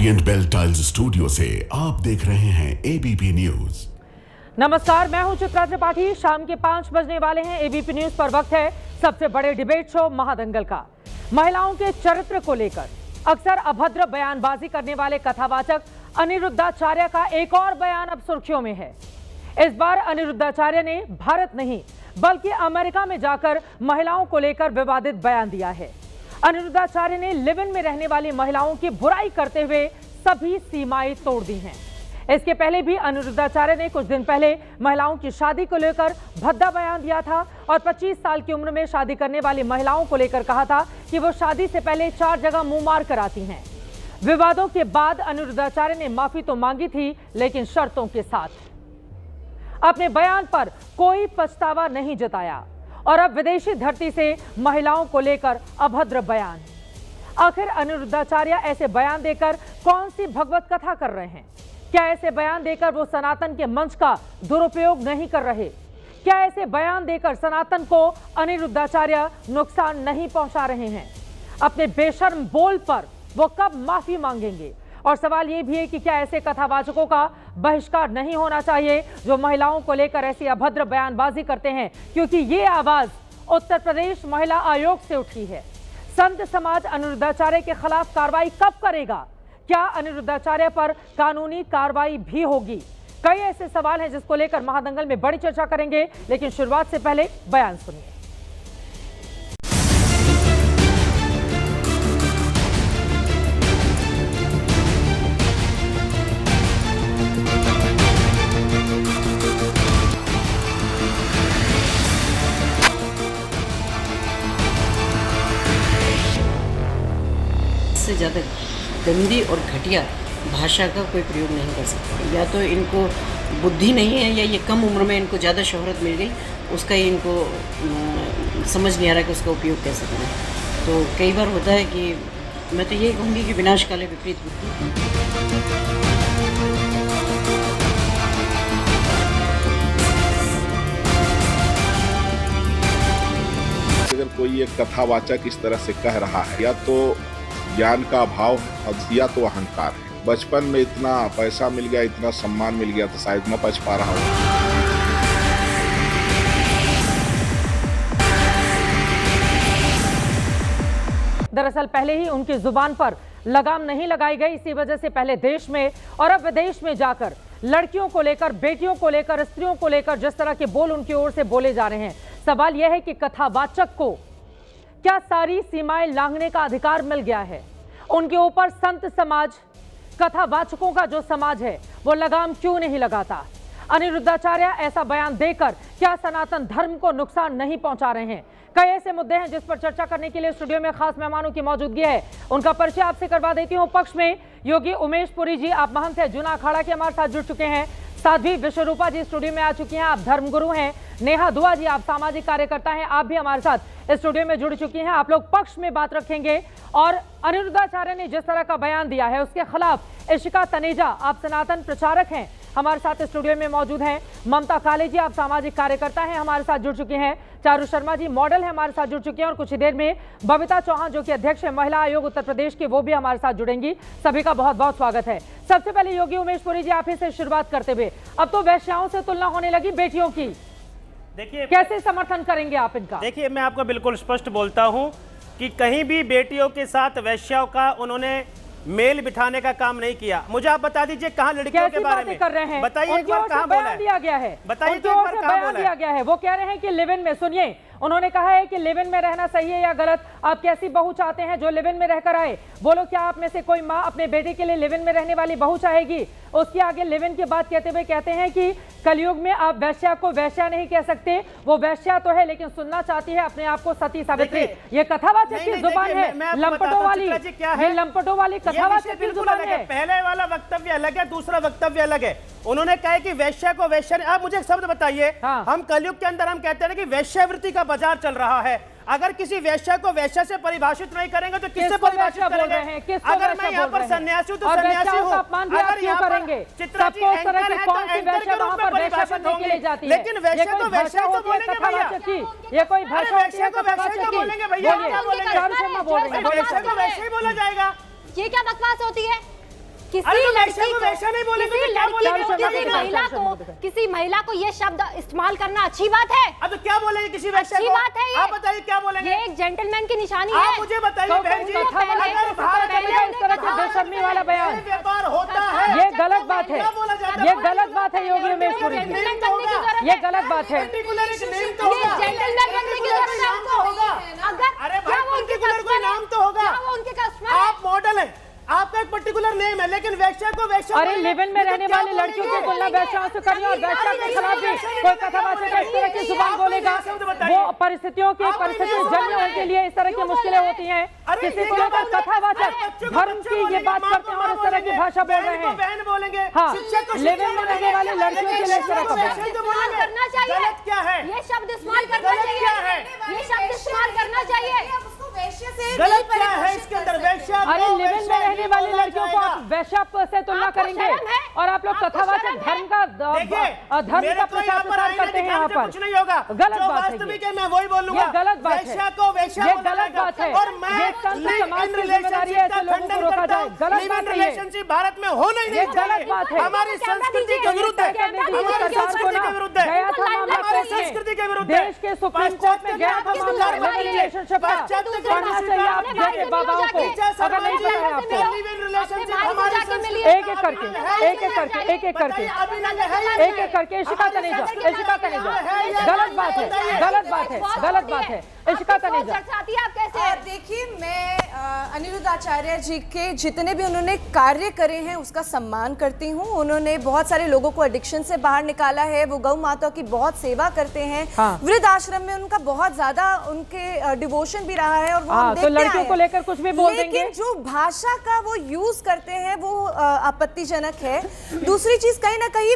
Orient bell tiles studio से आप देख रहे हैं एबीपी न्यूज। नमस्कार, मैं हूं चित्रा त्रिपाठी। शाम के 5 बजने वाले हैं। एबीपी न्यूज पर वक्त है सबसे बड़े डिबेट शो महादंगल का। महिलाओं के चरित्र को लेकर अक्सर अभद्र बयानबाजी करने वाले कथावाचक अनिरुद्धाचार्य का एक और बयान अब सुर्खियों में है। इस बार अनिरुद्धाचार्य ने भारत नहीं बल्कि अमेरिका में जाकर महिलाओं को लेकर विवादित बयान दिया है। अनिरुद्धाचार्य ने लिव इन में रहने वाली महिलाओं की बुराई करते हुए सभी सीमाएं तोड़ दी हैं। इसके पहले भी अनिरुद्धाचार्य ने कुछ दिन पहले महिलाओं की शादी को लेकर भद्दा बयान दिया था और 25 साल की उम्र में शादी करने वाली महिलाओं को लेकर कहा था कि वो शादी से पहले 4 जगह मुंह मार कर आती हैं। विवादों के बाद अनिरुद्धाचार्य ने माफी तो मांगी थी, लेकिन शर्तों के साथ। अपने बयान पर कोई पछतावा नहीं जताया और अब विदेशी धरती से महिलाओं को लेकर अभद्र बयान। आखिर अनिरुद्धाचार्य ऐसे बयान देकर कौन सी भगवत कथा कर रहे हैं? क्या ऐसे बयान देकर वो सनातन के मंच का दुरुपयोग नहीं कर रहे? क्या ऐसे बयान देकर सनातन को अनिरुद्धाचार्य नुकसान नहीं पहुंचा रहे हैं? अपने बेशर्म बोल पर वो कब माफी मांगेंगे? और सवाल ये भी है कि क्या ऐसे कथावाचकों का बहिष्कार नहीं होना चाहिए जो महिलाओं को लेकर ऐसी अभद्र बयानबाजी करते हैं, क्योंकि ये आवाज उत्तर प्रदेश महिला आयोग से उठी है। संत समाज अनिरुद्धाचार्य के खिलाफ कार्रवाई कब करेगा? क्या अनिरुद्धाचार्य पर कानूनी कार्रवाई भी होगी? कई ऐसे सवाल हैं जिसको लेकर महादंगल में बड़ी चर्चा करेंगे, लेकिन शुरुआत से पहले बयान सुनिए। से ज़्यादा गंदी और घटिया भाषा का कोई प्रयोग नहीं कर सकता। या तो इनको बुद्धि नहीं है या ये कम उम्र में इनको ज़्यादा शोहरत मिल गई, उसका ही इनको समझ नहीं आ रहा कि उसका उपयोग कैसे करें। तो कई बार होता है कि मैं तो ये कहूँगी कि विनाश काले विपरीत बुद्धि। अगर कोई एक कथावाचक इस तरह से कह रहा है, या तो ज्ञान का अभाव है या तो अहंकार है। बचपन में इतना पैसा मिल गया, इतना सम्मान मिल गया, तो शायद न पच पा रहा हो। दरअसल पहले ही उनकी जुबान पर लगाम नहीं लगाई गई, इसी वजह से पहले देश में और अब विदेश में जाकर लड़कियों को लेकर, बेटियों को लेकर, स्त्रियों को लेकर जिस तरह के बोल उनकी ओर से बोले जा रहे हैं, सवाल यह है कि कथावाचक को क्या सारी सीमाएं लांघने का अधिकार मिल गया है? उनके ऊपर संत समाज, कथावाचकों का जो समाज है, वो लगाम क्यों नहीं लगाता? अनिरुद्धाचार्य ऐसा बयान देकर क्या सनातन धर्म को नुकसान नहीं पहुंचा रहे हैं? कई ऐसे मुद्दे हैं जिस पर चर्चा करने के लिए स्टूडियो में खास मेहमानों की मौजूदगी है। उनका परिचय आपसे करवा देती हूं। पक्ष में योगी उमेश पुरी जी, आप महंत हैं, जूना अखाड़ा के हमारे साथ जुड़ चुके हैं। साध्वी विश्वरूपा जी स्टूडियो में आ चुकी हैं, आप धर्मगुरु हैं। नेहा दुआ जी, आप सामाजिक कार्यकर्ता हैं, आप भी हमारे साथ स्टूडियो में जुड़ चुकी हैं। आप लोग पक्ष में बात रखेंगे। और अनिरुद्धाचार्य ने जिस तरह का बयान दिया है उसके खिलाफ इशिका तनेजा, आप सनातन प्रचारक हैं, हमारे साथ स्टूडियो में मौजूद हैं। ममता काले जी, आप सामाजिक कार्यकर्ता हैं, हमारे साथ जुड़ चुके हैं। चारू शर्मा जी मॉडल हैं, हमारे साथ जुड़ चुके हैं। और कुछ ही देर में बबीता चौहान जो कि अध्यक्ष है महिला आयोग उत्तर प्रदेश की, वो भी हमारे साथ जुड़ेंगी। सभी का बहुत बहुत स्वागत है। सबसे पहले योगी उमेश पुरी जी, आप ही से शुरुआत करते हुए, अब तो वेश्याओं से तुलना होने लगी बेटियों की, देखिए कैसे समर्थन करेंगे आप इनका? देखिए, मैं आपको बिल्कुल स्पष्ट बोलता हूं कि कहीं भी बेटियों के साथ वैश्याओं का उन्होंने मेल बिठाने का काम नहीं किया। मुझे आप बता दीजिए कहां लड़कियों के बारे में कर रहे हैं? बताइए एक बार कहां बोला दिया गया है? बताइए तो एक बार कहां बोला दिया गया है? वो कह रहे हैं कि लिव इन में, सुनिए, उन्होंने कहा है कि लिव इन में रहना सही है या गलत? आप कैसी बहू चाहते हैं जो लिव इन में रहकर आए? बोलो, क्या आप में से कोई माँ अपने बेटे के लिए लिव इन में रहने वाली बहू चाहेगी? उसके आगे लिव इन की बात कहते हुए कहते हैं कि कलयुग में आप वैश्या को वैश्या नहीं कह सकते, वो वैश्या तो है लेकिन सुनना चाहती है अपने आप को सती सावित्री। ये कथावाचक की जुबान है, लंपटों वाली, ये लंपटों वाली कथावाचक की जुबान है। पहले वाला वक्तव्य अलग है, दूसरा वक्तव्य अलग है। उन्होंने कहा कि वैश्या को वैश्या, आप मुझे एक शब्द बताइए। हम कलयुग के अंदर हम कहते हैं कि वैश्यावृत्ति का बाजार चल रहा है। अगर किसी वैश्या को वैश्या से परिभाषित नहीं करेंगे तो किससे परिभाषित करेंगे? अगर मैं यहाँ पर सन्यासी हूँ तो सन्यासी हूँ, अगर यहाँ पर चित्रा जी एंकर है तो एंकर के रूप में परिभाषित होंगे। लेकिन वैश्या को वैश्या तो बोलेंगे भैया, ये कोई वैश्या को वैश्या तो बोलेंगे भैया, क्या बोलेंगे? वैश्या को वैश्या ही बोला जाएगा। ये क्या बकवास होती है? किसी महिला को ये शब्द इस्तेमाल करना अच्छी बात है? अब तो क्या बोलेंगे किसी वैश्या अच्छी को? बात है ये। आप बताइए क्या बोलेंगे? ये एक जेंटलमैन की निशानी आप है। मुझे बताइए बहन जी, अगर भारत में इस तरह के बेशर्मी वाला बयान, व्यापार होता है, ये गलत बात है, क्या बोला जाता है? ये गलत बात है योगी रमेश पुरी जी, ये गलत बात है। पर्टिकुलर एक नेम तो होगा, जेंटलमैन बनने की जरूरत है आपको। अगर अरे क्या भाई वो उनके पर्टिकुलर कोई कस्टमर नाम तो होगा। क्या वो उनके कस्टमर है? आप मॉडल है, आपका एक पर्टिकुलर नेम है, लेकिन वैश्या को वैश्या अरे लिव इन में रहने वाली लड़कियों की तुलना वैश्याओं से करिए और वैश्या के खिलाफ भी कोई कथावाचक इस तरह की जुबान बोलेगा, वो परिस्थितियों की परिस्थिति जन्य उनके लिए इस तरह की मुश्किलें होती हैं। किसी को लेकर कथावाचक धर्म की ये बात करते हैं और इस तरह की भाषा बोल रहे हैं। बहन बोलेंगे, हाँ, शिक्षक को लिव इन में रहने वाली लड़कियों के लिए इस तरह का बयान। इस्तेमाल करना चाहिए। गलत क्या है? ये शब्द इस्तेमाल करना गलत चाहिए। क्या है? ये शब्द इस्तेमाल करना चाहिए। गलत क्या है इसके अंदर? वैश्या अरे को लिव इन में वैश्या रहने नहीं वाली बोला लड़कियों को आप जाएगा। वैश्या से तुलना आपको करेंगे शर्म है? और आप लोग आपको कथावाचक शर्म है? धर्म का देखिए, धर्म मेरे का को प्रचार यहाँ पर प्रसार आईने करते हैं यहाँ दिखाने पर। कुछ नहीं होगा। गलत जो बात है वास्तविक ये। है मैं वही बोलूंगा। ये गलत बात है। वैश्या को वैश्या ये बोला गलत जाएगा। बात है। और मैं ये संत लिव समाज इन की जिम्मेदारी है रिलेशनशिप ऐसे का लोगों को खंडन रोका करता जाए। हूं। गलत लिव इन बात है ये। रिलेशनशिप भारत में होना ही ये नहीं गलत चाहिए। बात है। हमारी संस्कृति के विरुद्ध है। करने दीजिए हमारी सरकार को संस्कृति ना। के विरुद्ध है। गया था मामला हमारी कोर्ट में। संस्कृति के विरुद्ध है। देश के सुप्रीम कोर्ट में गया था मामला लिव इन रिलेशनशिप का। पढ़ना चाहिए आप जैसे बाबाओं को, अगर नहीं पता है आपको। लिव इन रिलेशनशिप हमारी संस्कृति एक एक करके एक एक करके एक एक करके एक एक करके इशिका तनेजा गलत बात है, गलत बात है, गलत बात है। इशिका तनेजा आप कैसे? देखिए, मैं अनिरुद्ध आचार्य जी के जितने भी उन्होंने कार्य करे हैं उसका सम्मान करती हूँ। उन्होंने बहुत सारे लोगों को एडिक्शन से बाहर निकाला है। वो गौ माता की बहुत सेवा करते हैं। हाँ। वृद्ध आश्रम में उनका बहुत ज्यादा उनके डिवोशन भी रहा है और वो हम हाँ, तो देखते लड़कियों आए को हैं। लेकर कुछ भी बोल देंगे। लेकिन जो भाषा का वो यूज करते हैं वो आपत्तिजनक है। दूसरी चीज कहीं ना कहीं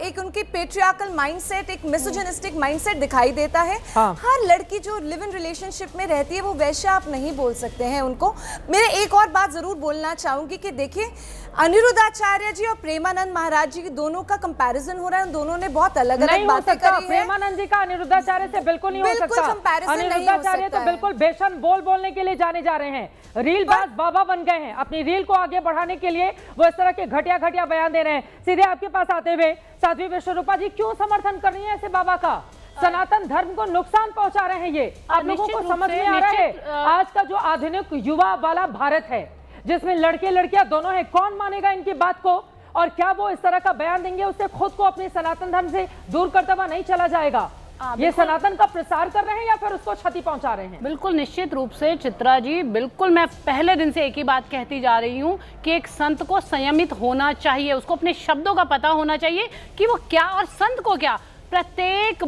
एक उनकी पेट्रियार्कल माइंडसेट, एक मिसोजिनिस्टिक माइंडसेट दिखाई देता है। हाँ। हर लड़की जो लिव इन रिलेशनशिप में रहती है वो वैश्या आप नहीं बोल सकते हैं उनको। मैं एक और बात जरूर बोलना चाहूंगी कि देखिए, अनिरुद्ध आचार्य जी और प्रेमानंद महाराज जी दोनों का कंपैरिजन हो रहा है। दोनों ने बहुत अलग अलग नहीं हो बातें सकता। करी है। प्रेमानंद जी का अनिरुद्धाचार्य से बिल्कुल नहीं हो बिल्कुल सकता। comparison नहीं हो अनिरुद्धाचार्य सकता तो है। बिल्कुल बेशन बोलने के लिए जाने जा रहे हैं। रील बाज बाबा बन गए हैं। अपनी रील को आगे बढ़ाने के लिए वो इस तरह के घटिया घटिया बयान दे रहे हैं। सीधे आपके पास आते हुए साध्वी विश्वरूपा जी, क्यों समर्थन कर रही है ऐसे बाबा का? सनातन धर्म को नुकसान पहुंचा रहे हैं ये। आप लोगों को समझ में आ रहा है? आज का जो आधुनिक युवा वाला भारत है जिसमें लड़के लड़कियां दोनों हैं, कौन मानेगा इनकी बात को? और क्या वो इस तरह का बयान देंगे उससे खुद को अपने सनातन धर्म से दूर करता हुआ नहीं चला जाएगा? ये सनातन का प्रसार कर रहे हैं या फिर उसको क्षति पहुंचा रहे हैं? बिल्कुल निश्चित रूप से चित्रा जी, बिल्कुल मैं पहले दिन से एक ही बात कहती जा रही हूं कि एक संत को संयमित होना चाहिए। उसको अपने शब्दों का पता होना चाहिए कि वो क्या, और संत को क्या, प्रत्येक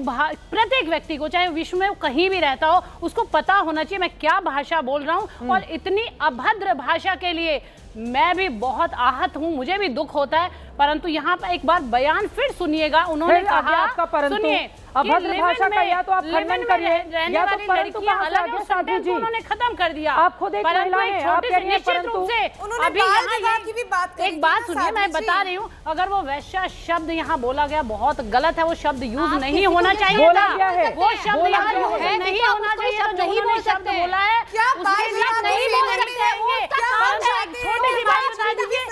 व्यक्ति को, चाहे विश्व में कहीं भी रहता हो, उसको पता होना चाहिए मैं क्या भाषा बोल रहा हूं। और इतनी अभद्र भाषा के लिए मैं भी बहुत आहत हूं, मुझे भी दुख होता है। परंतु यहाँ पर एक बार बयान फिर सुनिएगा। उन्होंने कहा, सुनिए, अभद्र भाषा का या तो आप खंडन करिए या तो परंतु अलग है, साध्वी जी उन्होंने खत्म कर दिया। आप खुद एक महिला हैं, आप कह रही हैं परंतु अभी यहाँ की भी बात करी एक बात थी ना, सुनिए, मैं साध्वी बता जी। रही हूँ, अगर वो वैश्या शब्द यहाँ बोला गया बहुत गलत है। वो शब्द यूज नहीं होना चाहिए बोला था। गया है। वो शब्द बोला यहाँ गया यूज है। नहीं होना चाहिए। तो जो उन्होंने शब्द बोला है क्या उसके बात लिए है? नहीं बोल आप सकते होंगे। क्या परंतु बात एक है? छोटी सी बात बता दीजिए।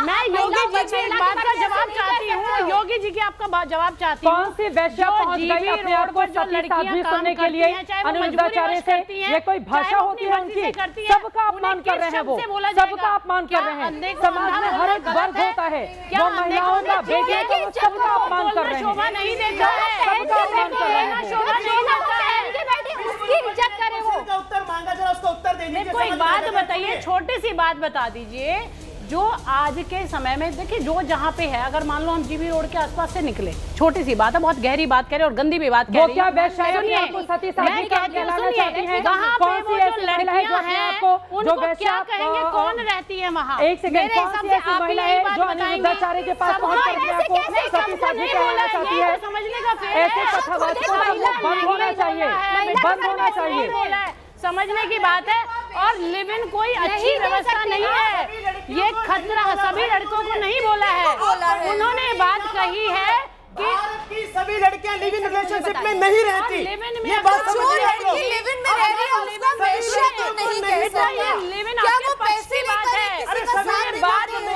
मैं योगी जी से एक बात का जवाब चाहती हूँ। योगी जी की आपका जवाब चाहती हूँ। कौन सी वैश्या पहुंच गई अपने आप को सती साध्वी सुनने के लिए अनिरुद्धाचार्य से? ये कोई भाषा होती है उनकी? सबका अपमान कर रहे हैं वो, सबका अपमान कर रहे हैं। समाज में हर एक वर्ग होता है, वो महिलाओं का, बेटियों का, वो सबका अपमान कर रहे हैं। शोभा नहीं देता है, सबका अपमान कर रहे हैं। शोभा नहीं देता है। उसकी इज्जत करे वो। का उत्तर मांगा, जरा उसका उत्तर दे दीजिए। कोई बात बताइए, छोटी सी बात बता दीजिए। जो आज के समय में देखिए, जो जहाँ पे है, अगर मान लो हम जीबी रोड के आसपास से निकले, छोटी सी बात है, बहुत गहरी बात कह रहे और गंदी भी बात कह रही है। क्या वैश्या आपको सती साध्वी का कहलाना चाहती हैं? कौन सी ऐसी महिला है जो अपने आप को, जो वैश्या कहेंगे, कौन रहती है वहाँ? एक सेकंड, कौन सी ऐसी महिला है जो अनिरुद्धाचार्य के पास पहुंच कर अपने आप को सती साध्वी कहलाना चाहती है? समझने का फेर ऐसे कथावाचकों का बंद होना चाहिए, बंद होना चाहिए। समझने की बात है। और लिव इन कोई अच्छी व्यवस्था नहीं है, ये खतरा सभी लड़कों को नहीं बोला है। उन्होंने बात कही है कि भारत की सभी लड़कियां लिव इन रिलेशनशिप में नहीं रहती। लिव इन में ये बात जो समझिए आप लोग। लड़की लिव इन में रह रही है उसका वैश्या तो नहीं कह सकता। लिव इन क्या आपके वो पक्ष पैसे की बात लेकर है? किसी का साथ सभी निभाती बात है?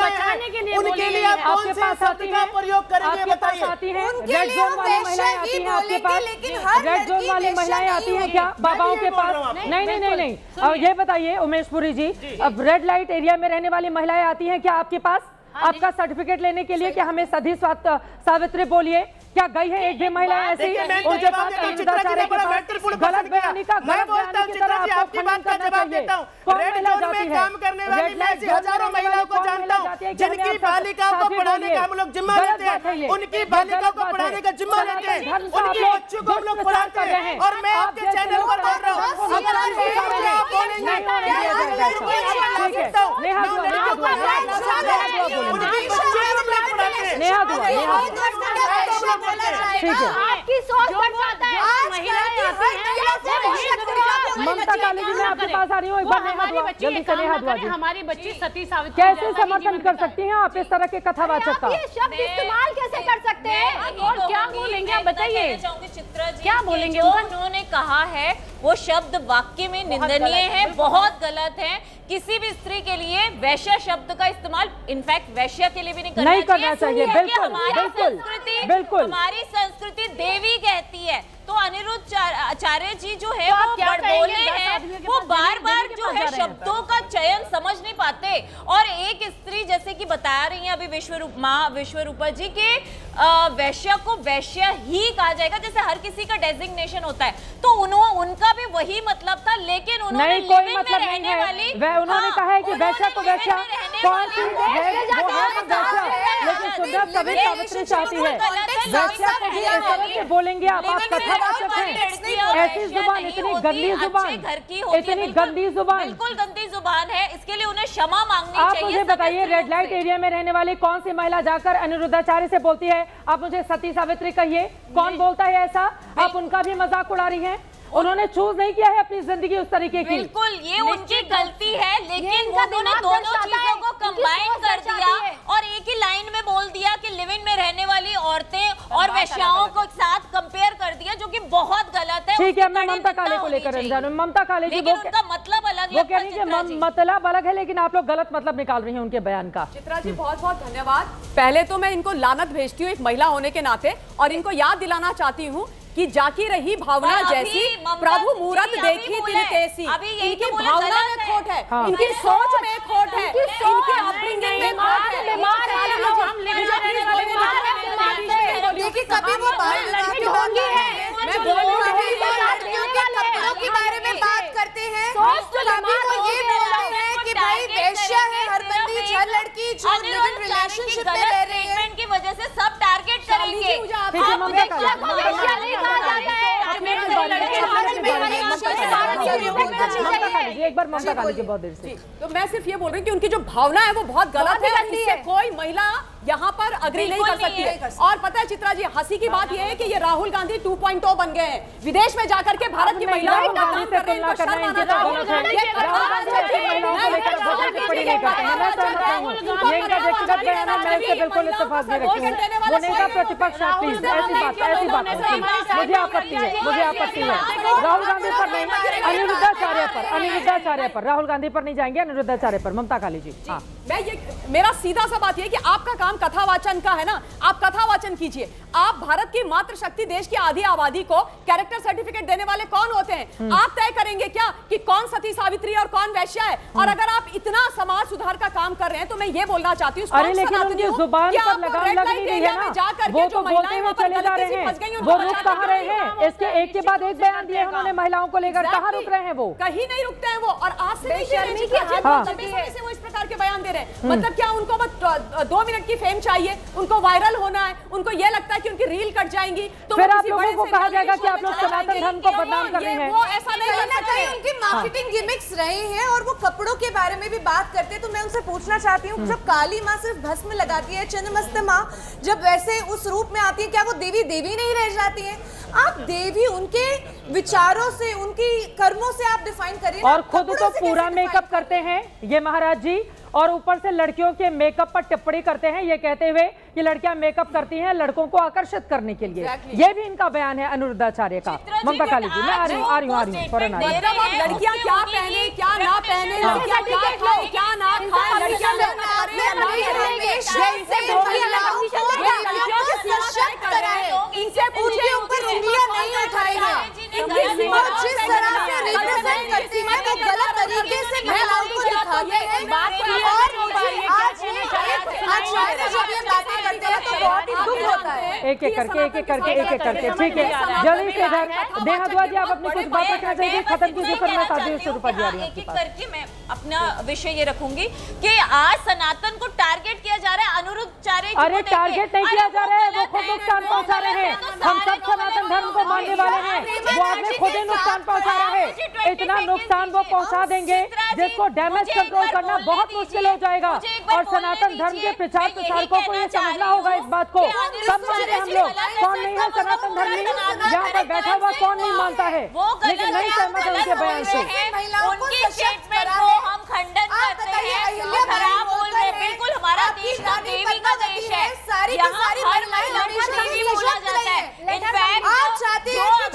बचाने के लिए उनके लिए आप कौन से शब्द का प्रयोग करेंगे बताइए। उनके लिए हम वैश्य ही बोलेंगे, लेकिन हर रेड जोन वाली महिलाएं आती हैं क्या बाबाओं के पास? नहीं नहीं नहीं नहीं, अब ये बताइए उमेश पुरी जी, अब रेड लाइट एरिया में रहने वाली महिलाएं आती हैं क्या आपके पास आपका सर्टिफिकेट लेने के लिए कि हमें सधी सावित्री बोलिए? क्या गई है एक भी महिला ऐसी उनके पास गलत बयानी का की तरह आपको खंडन करना चाहिए? रेड जोन में काम करने वाली मैं ऐसी हजारों महिलाओं को जानता हूं जिनकी बालिकाओं को पढ़ाने का हम लोग जिम्मा लेते हैं, उनकी बालिकाओं को पढ़ाने का जिम्मा लेते हैं, उनके बच्चों को हम लोग पढ़ाते हैं। और मैं आपके चैनल पर बोल रहा हूं, अगर आप बोलेंगे आपकी सोच बढ़ जाता है। ममता काली जी मैं आपके पास आ रही हूँ, एक बार जल्दी से नेहा दुआ जी। हमारी बच्ची सती सावित्री कैसे समर्थन कर सकती हैं आप इस तरह के कथावाचक का? ये शब्द इस्तेमाल कैसे कर सकते हैं? और क्या बोलेंगे आप बताइए? चित्रा जी, क्या बोलेंगे? जो उन्होंने कहा है वो शब्द वाकई में निंदनीय है, बहुत गलत है। किसी भी स्त्री के लिए वैश्य शब्द का इस्तेमाल इनफैक्ट वैश्य के लिए भी नहीं करना चाहिए। बिल्कुल बिल्कुल हमारी संस्कृति देवी कहती है। तो अनिरुद्ध आचार्य जी जो है वो बड़बोले हैं, वो बार बार जो है शब्दों का चयन समझ नहीं पाते। और एक स्त्री जैसे कि बता रही है अभी माँ विश्वरूपा जी के वैश्य को वैश्य ही कहा जाएगा, जैसे हर किसी का डेजिग्नेशन होता है। तो उनका भी वही मतलब था, लेकिन उन्होंने कोई मतलब नहीं है। उन्होंने कहा है कि वैश्य तो वैश्य कौन सी है, लेकिन सुंदर सभी सावित्री चाहती है वैश्य को भी इस तरह से बोलेंगे आप कथावाचक हैं। ऐसी जुबान, इतनी गंदी जुबान, इतनी गंदी जुबान, बिल्कुल गंदी जुबान है। इसके लिए उन्हें क्षमा मांगनी आप चाहिए। मुझे बताइए रेड लाइट एरिया में रहने वाली कौन सी महिला जाकर अनिरुद्धाचार्य से बोलती है आप मुझे सती सावित्री कहिए? कौन बोलता है ऐसा? आप उनका भी मजाक उड़ा रही हैं। उन्होंने चूज नहीं किया है अपनी जिंदगी उस तरीके की। बिल्कुल ये उनकी गलती है, लेकिन उन्होंने दोनों चीजों को कंबाइन कर दिया और एक ही लाइन में बोल दिया कि लिव इन में रहने वाली औरतें और वैश्याओं को साथ कंपेयर कर दिया, जो कि बहुत गलत है। ठीक है, मैं ममता काले को लेकर रंजन, ममता काले जी उनका मतलब अलग है, वो कह रही है मतलब अलग है, लेकिन आप लोग गलत मतलब निकाल रही हैं उनके बयान का। चित्रा जी बहुत बहुत धन्यवाद। पहले तो मैं इनको लानत भेजती हूँ एक महिला होने के नाते, और इनको याद दिलाना चाहती हूँ कि जाकी रही भावना जैसी प्रभु मूरत देखी तिल तैसी। इनकी भावना में खोट है, इनकी सोच में खोट है, इनकी अपब्रिंगिंग में खोट है। क्योंकि कभी वो मैं कपड़ों के बारे में बात करते हैं, कभी वो ये बोलते हैं कि भाई वैश्य है हर बंदी छल लड़की जो रिलेशनशिप में रह रही है की वजह से सब टारगेट करेंगे। एक बार ममता काली की बहुत देर से, तो मैं सिर्फ ये बोल रही हूँ कि उनकी जो भावना है वो बहुत गलत है, इससे कोई महिला यहाँ पर अग्री नहीं कर सकती है। और पता है चित्रा जी, हंसी की बात यह है कि ये राहुल गांधी 2.0 बन गए हैं, विदेश में जाकर के भारत की महिलाओं को काम कर रहे हैं, इनको शर्म आना मुझे आपत्ति है। राहुल गांधी पर नहीं, अनिरुद्धाचार्य पर, राहुल गांधी पर नहीं जाएंगे, अनिरुद्धाचार्य पर। ममता काली जी, हाँ मैं ये मेरा सीधा सा बात ये है कि आपका काम कथावाचन का है ना, आप कथावाचन कीजिए। आप भारत की मातृशक्ति देश की आधी आबादी को कैरेक्टर सर्टिफिकेट देने वाले कौन होते हैं? आप तय करेंगे क्या कि कौन सती सावित्री और कौन वैश्या है? और अगर आप इतना समाज सुधार का काम कर रहे हैं तो मैं ये बोलना चाहती हूँ, अरे लेकिन उनकी जुबान पर लगाम लग नहीं रही है ना, वो तो बोलते हुए चले जा रहे हैं, वो रुक कहाँ रहे हैं? इसके एक के बाद एक बयान दिए उन्होंने महिलाओं को लेकर, कहाँ रुक रहे हैं? वो कहीं नहीं रुकते हैं वो, और आज से वो इस प्रकार के बयान दे रहे हैं। मतलब क्या उनको बस 2 मिनट की फेम चाहिए, उनको वायरल होना है, उनको ये लगता है कि उनकी रील कट जाएंगी तो फिर आप लोगों को कहा जाएगा कि आप लोग सनातन धर्म को बदनाम कर रहे हैं। वो ऐसा नहीं कर सकते, उनकी मार्केटिंग गिमिक्स रहे हैं। और वो कपड़ों के बारे में भी बात करते हैं, तो मैं उनसे पूछना चाहती हूँ, जब काली माँ सिर्फ भस्म लगाती है, छिन्नमस्त माँ जब वैसे उस रूप में आती है, क्या वो देवी देवी नहीं रह जाती है? आप देवी उनके विचारों से, उनकी कर्मों से आप डिफाइन करिए, और खुद तो पूरा मेकअप करते हैं ये महाराज जी, और ऊपर से लड़कियों के मेकअप पर टिप्पणी करते हैं, ये कहते हुए कि लड़कियां मेकअप करती हैं लड़कों को आकर्षित करने के लिए। ये भी इनका बयान है अनिरुद्धाचार्य का। ममता काली जी, मैं आ रही हूँ फौरन आ रही हूँ। लड़कियां क्या पहने क्या ना पहने, लड़कियां क्या खाए क्या ना खाए, लड़कियां इनसे पूछे ऊपर उंगलियां नहीं उठाएंगे। जिस तरह से रिप्रेजेंट करती हैं वो गलत तरीके से महिलाओं को दिखाते हैं। आज जब ये बातें करते हैं तो बहुत ही दुख होता है। एक एक करके ठीक है। जल्दी से इधर नेहा दुआ जी, आप अपनी कुछ बात रखना चाहिए, खत्म कीजिए, फिर मैं साथ ही शुरू कर दिया। एक एक करके मैं अपना विषय ये रखूंगी कि आज सनातन को टारगेट किया जा रहा है। अनिरुद्धाचार्य, अरे टारगेट नहीं किया जा रहा है, वो खुद नुकसान पहुंचा रहे हैं। हम सब सनातन धर्म को मानने वाले हैं, वो आगे खुद ही नुकसान पहुंचा रहे हैं। इतना नुकसान वो पहुंचा देंगे जिसको डैमेज कंट्रोल करना बहुत मुश्किल हो जाएगा। और सनातन धर्म के प्रचार प्रसारकों को ये समझना होगा इस बात को। सब मानते हैं हम लोग, कौन नहीं है सनातन धर्मी? यहाँ पर बैठा हुआ कौन नहीं मानता है, लेकिन नहीं सहमत है उनके बयान से। उनकी स्टेटमेंट को हम खंडन करते हैं, खराब बोल रहे हैं। बिल्कुल हमारा देश तो देवी का देश है, यहाँ हर महिला को देवी बोला जाता है। इनफैक्ट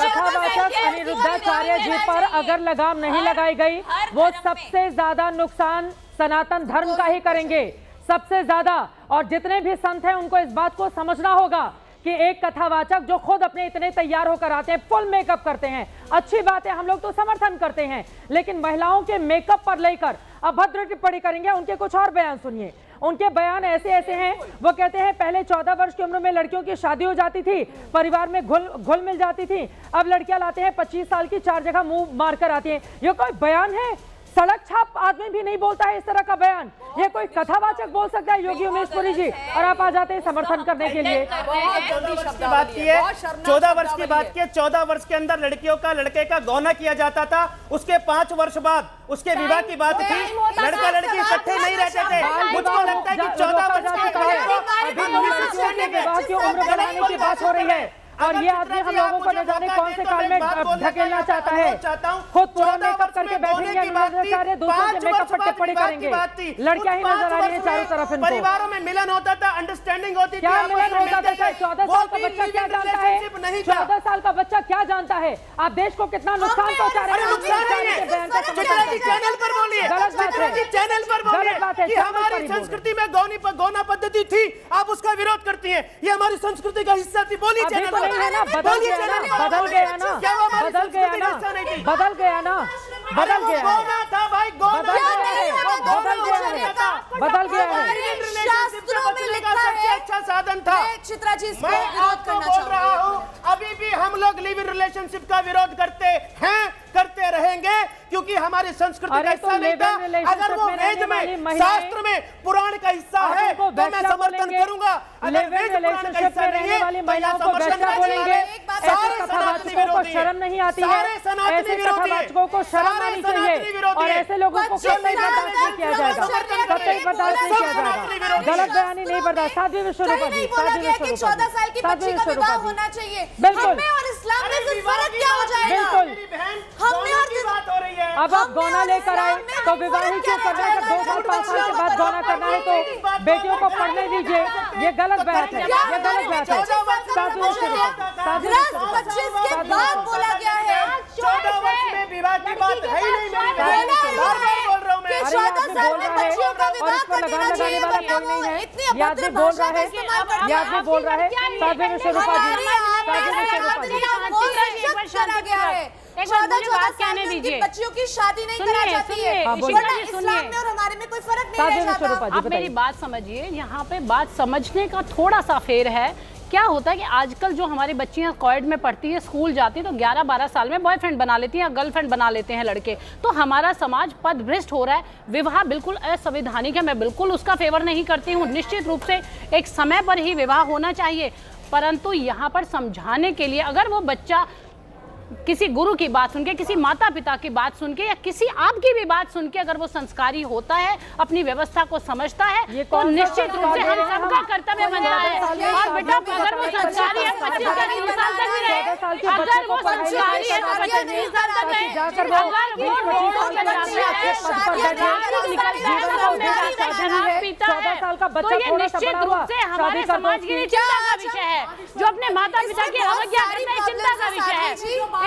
कथावाचक अनिरुद्धाचार्य जी पर अगर लगाम नहीं लगाई गई, वो सबसे ज्यादा नुकसान सनातन धर्म का ही करेंगे, सबसे ज्यादा। और जितने भी संत हैं उनको इस बात को समझना होगा कि एक कथावाचक जो खुद अपने इतने तैयार होकर आते हैं, फुल मेकअप करते हैं, अच्छी बात है, हम लोग तो समर्थन करते हैं, लेकिन महिलाओं के मेकअप पर लेकर अभद्र टिप्पणी करेंगे। उनके कुछ और बयान सुनिए। उनके बयान ऐसे ऐसे हैं, वो कहते हैं पहले 14 वर्ष की उम्र में लड़कियों की शादी हो जाती थी, परिवार में घुल मिल जाती थी, अब लड़कियां लाते हैं 25 साल की, 4 जगह मुंह मारकर आती हैं। ये कोई बयान है? सड़क छाप आदमी भी नहीं बोलता है इस तरह का बयान। ये कोई कथावाचक बोल सकता है? योगी उमेश पुरी जी, और आप आ जाते हैं समर्थन करने के लिए। 14 वर्ष की बात की है, 14 वर्ष की बात की है। 14 वर्ष के अंदर लड़कियों का लड़के का गौना किया जाता था, उसके 5 वर्ष बाद उसके विवाह की बात थी। लड़का लड़की इकट्ठे नहीं रहते थे। मुझको लगता है कि 14 वर्ष के विवाह की उम्र बढ़ाने की बात हो रही है, और ये आदमी हम लोगों को न जाने कौन से काल में धकेलना चाहता है। खुद पूरा मेकअप करके बैठेंगे अनिरुद्धाचार्य, दूसरों के मेकअप पर टिप्पणी करेंगे। लड़कियां ही नजर आ रही है चारों तरफ इनको। परिवारों में मिलन होता था, अंडरस्टैंडिंग होती थी। क्या मिलन होता था? 14 साल का बच्चा क्या जानता है? 14 साल का बच्चा क्या जानता है? आप देश को कितना नुकसान पहुंचा रहे हैं। चैनल पर बोलिए, गलत बात है, चैनल पर बोलिए कि हमारी संस्कृति में गौना पद्धति थी, आप उसका विरोध करती हैं। ये हमारी संस्कृति का हिस्सा थी। बोलिए चैनल नहीं है ना, बदल गया ना, बदल गया ना, बदल गया ना, बदल गया ना, बदल गया था भाई, बदल गया है, बदल गया है। शास्त्रों में लिखा है, अच्छा साधन था। चित्रा जी, मैं आपको बोल रहा हूँ, अभी भी हम लोग लिव इन रिलेशनशिप का विरोध करते हैं, करते रहेंगे, क्योंकि हमारी संस्कृति का हिस्सा नहीं था। अगर वो वेद में, शास्त्र में, पुराण का हिस्सा है तो मैं समर्थन करूंगा। अगर वेद पुराण का हिस्सा नहीं है तो मैं समर्थन बोलेंगे। सारे सनातनी विरोधी, शर्म नहीं आती है, सारे सनातनी विरोधी, को शर्म आनी चाहिए, और ऐसे लोगों को कतई बर्दाश्त नहीं किया जाएगा, कतई बर्दाश्त नहीं किया जाएगा। गलत बयानी नहीं बर्दाश्त। साध्वी विश्वरूपा जी, 14 साल की बच्ची का विवाह होना चाहिए। बिल्कुल, और इस्लाम में फर्क क्या हो जाएगा? बिल्कुल, हमने और बात हो रही है। अब आप गौना लेकर आए तो विवाह ही क्यों करना है? 2 साल 5 साल के बाद गौना करना है तो बेटियों को पढ़ने दीजिए। ये गलत बात है, ये गलत बात है। 25 बोला गया है, 14 वर्ष में विवाह की बात है ही नहीं। बार-बार बोल रहा हूं मैं। 14 साल में बच्चियों का विवाह कर देना चाहिए। कोई नहीं है, ये आदमी बोल रहा है, ये आदमी बोल रहा है। साध्वी विश्वरूपा जी, साध्वी विश्वरूपा जी, करा गया है। 14 कहने दीजिए, बच्चियों की शादी नहीं करा जाती है। इस्लाम में और हमारे में कोई फर्क नहीं रह जाता। आप मेरी बात समझिए, यहाँ पे बात समझने का थोड़ा सा फेर है। क्या होता है कि आजकल जो हमारी बच्चियां कॉलेज में पढ़ती है, स्कूल जाती है, तो 11-12 साल में बॉयफ्रेंड बना लेती हैं, गर्लफ्रेंड बना लेते हैं लड़के। तो हमारा समाज पदभ्रष्ट हो रहा है। विवाह बिल्कुल असंवैधानिक है, मैं बिल्कुल उसका फेवर नहीं करती हूँ। निश्चित रूप से एक समय पर ही विवाह होना चाहिए, परंतु यहाँ पर समझाने के लिए अगर वो बच्चा किसी गुरु की बात सुन के, किसी माता पिता की बात सुन के, या किसी आपकी भी बात सुन के अगर वो संस्कारी होता है, अपनी व्यवस्था को समझता है, तो निश्चित रूप से हम सबका कर्तव्य बनता है। और बेटा अगर वो संस्कारी है, 25 साल तक भी रहे, साल के बच्चे को संस्कारी है तो बच्चे नहीं करते हैं। जाकर वो 14 साल का बच्चा तो ये निश्चित रूप से हमारे समाज के लिए चिंता का विषय है। जो अपने माता पिता की अवज्ञा करना है, चिंता का विषय है।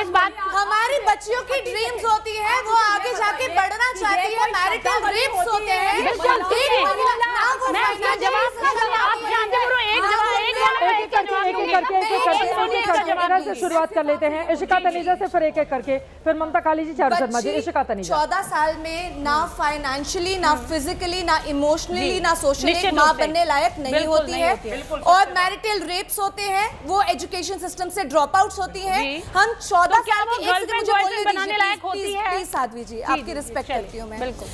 इस बात हमारी बच्चियों की ड्रीम्स होती है, वो आगे जाके बढ़ना चाहती है, मैरिटल रेप्स होते हैं। मैं इसका जवाब आप जानते हो, एक से शुरुआत कर लेते हैं। इशिका तनीजा से फिर एक करके, फिर ममता काली जी, चारू शर्मा जी। इशिका तनीजा 14 साल में ना फाइनेंशियली, ना फिजिकली, ना इमोशनली, ना सोशली माँ बनने लायक नहीं होती है। और मैरिटल रेप्स होते हैं, वो एजुकेशन सिस्टम से ड्रॉप आउट्स होती हैं। हम 14 साल की बनाने लायक होती है। प्लीज साध्वी जी, आपकी रिस्पेक्ट करती हूँ मैं। बिल्कुल,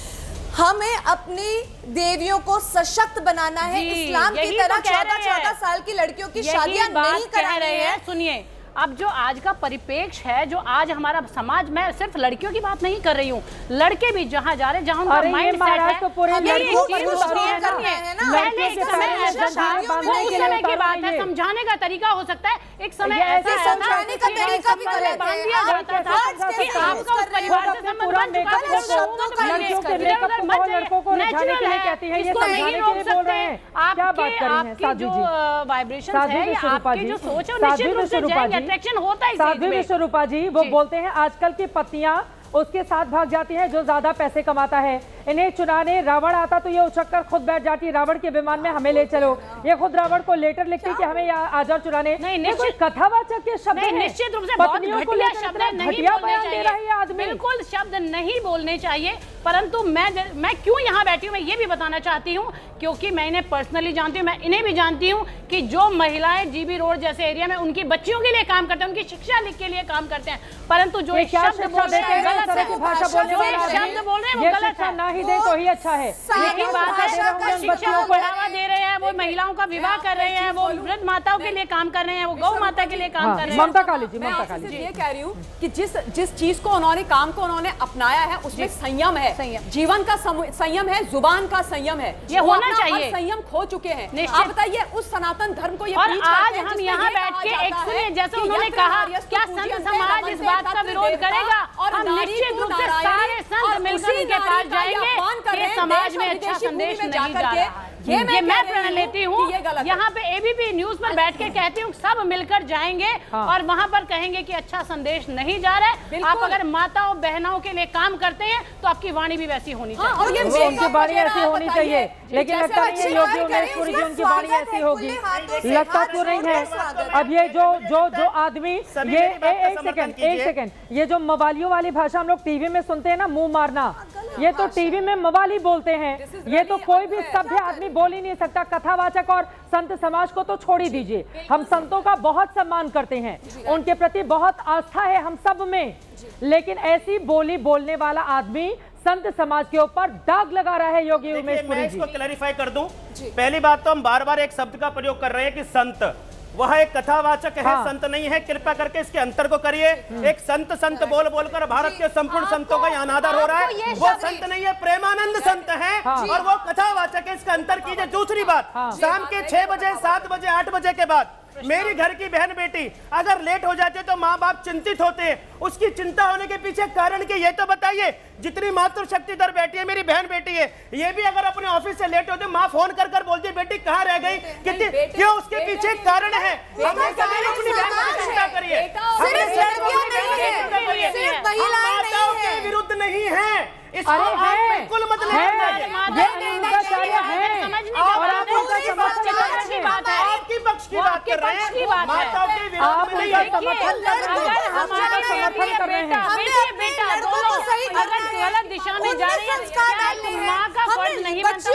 हमें अपनी देवियों को सशक्त बनाना है। इस्लाम की तरह 14 साल की लड़कियों की शादियां नहीं करा रहे हैं। सुनिए, अब जो आज का परिपेक्ष है, जो आज हमारा समाज, मैं सिर्फ लड़कियों की बात नहीं कर रही हूँ, लड़के भी जहाँ जा रहे हैं, जहाँ उनका माइंड सेट है, तो पूरे समय की बात है। समझाने का तरीका हो सकता है, एक समय ऐसा समझाने का तरीका भी गलत बांध दिया जाता था कि आपका उस परिवार से संबंध बन चुका है, आपकी जो वाइब्रेशन है, आपकी जो सोच है, निश्चित रूप से जाएंगे। अट्रैक्शन होता है। साध्वी विश्वरूपा जी वो बोलते हैं आजकल की पत्नियां उसके साथ भाग जाती हैं जो ज्यादा पैसे कमाता है। इन्हें चुनाने रावण आता तो ये उछक खुद बैठ जाती, रावण के विमान में हमें ले चलो। ये खुद रावण को लेटर लिखती कि हमें यहाँ आ जाओ चुनाने। नहीं, कथावाचक के शब्द निश्चित रूप से बहुत घटिया शब्द नहीं बोलने चाहिए। बिल्कुल शब्द नहीं बोलने चाहिए, परंतु मैं क्यों यहाँ बैठी हूँ मैं ये भी बताना चाहती हूँ, क्योंकि मैं इन्हें पर्सनली जानती हूँ, मैं इन्हें भी जानती हूँ कि जो महिलाएं जीबी रोड जैसे एरिया में उनकी बच्चियों के लिए काम करते हैं, उनकी शिक्षा के लिए काम करते हैं, परंतु जो शब्द बोल रहे हैं गलत है, शब्द बोल रहे हैं वो गलत है। ना ही दे तो ही अच्छा है। लेकिन बात है शिक्षा को बढ़ावा दे रहे हैं, वो महिलाओं का विवाह कर रहे हैं, वो वृद्ध माताओं के लिए काम कर रहे हैं, वो गौ माता के लिए काम कर रहे हैं। ममता काली जी, ममता काली जी, ये कह रही हूँ कि जिस चीज को उन्होंने काम को उन्होंने अपनाया है उसमें संयम है, जीवन का संयम है, जुबान का संयम है, ये होना चाहिए। संयम खो चुके हैं। आप बताइए उस सनातन धर्म को ये और आज हम यहाँ बैठ के एक सुनिए, जैसे उन्होंने कहा क्या संत समाज इस बात का विरोध करेगा, और हम निश्चित रूप से सारे संत मिलकर उनके पास जाएंगे कि समाज में अच्छा संदेश नहीं जा रहा है। ये मैं प्रण लेती हूँ, यहाँ पे एबीपी न्यूज पर बैठ के कहती हूँ सब मिलकर जाएंगे और वहाँ पर कहेंगे कि अच्छा संदेश नहीं जा रहा है। आप अगर माताओं बहनों के लिए काम करते हैं तो आपकी वाणी भी वैसी होनी चाहिए। उनकी वाणी ऐसी होनी चाहिए, लेकिन लगता नहीं है योगी उमेशपुरी जी उनकी वाणी ऐसी होगी, लगता तो नहीं है। अब ये जो आदमी ये एक सेकंड ये जो मवालियों वाली भाषा हम लोग टीवी में सुनते हैं ना, मुंह मारना, ये तो टीवी में मवाली बोलते हैं, ये तो कोई भी सभ्य आदमी बोल ही नहीं सकता। कथावाचक और संत समाज को तो छोड़ ही दीजिए, हम संतों का बहुत सम्मान करते हैं, उनके प्रति बहुत आस्था है हम सब में, लेकिन ऐसी बोली बोलने वाला आदमी संत समाज के ऊपर दाग लगा रहा है। योगी उमेशपुरी जी, मैं इसको क्लैरिफाई कर दूं। पहली बात तो हम बार-बार एक शब्द का प्रयोग कर रहे हैं कि संत, वह एक कथावाचक है, संत नहीं है। कृपया करके इसके अंतर को करिए। एक संत बोल बोलकर भारत के संपूर्ण संतों का अनादर हो रहा है, वो संत नहीं है, प्रेमानंद संत है और वो कथावाचक है, इसका अंतर कीजिए। दूसरी बात, शाम के 6 बजे 7 बजे 8 बजे के बाद मेरी घर की बहन बेटी अगर लेट हो जाते तो माँ बाप चिंतित होते हैं, उसकी चिंता होने के पीछे कारण क्या, ये तो बताइए। जितनी मातृशक्ति इधर बैठी है, मेरी बहन बेटी है, ये भी अगर अपने ऑफिस से लेट होते माँ फोन कर बोलती है बेटी कहाँ रह गई, कितनी, क्यों, उसके पीछे कारण है। हमने कभी अपनी बहन की चिंता करिए, माताओं के विरुद्ध नहीं है, इसको आप बिल्कुल मत आपकी पक्ष की बात कर रहे हैं, माताओं के विरोध में नहीं है। गलत दिशा में जा रही है, माँ का फर्ज नहीं बनता।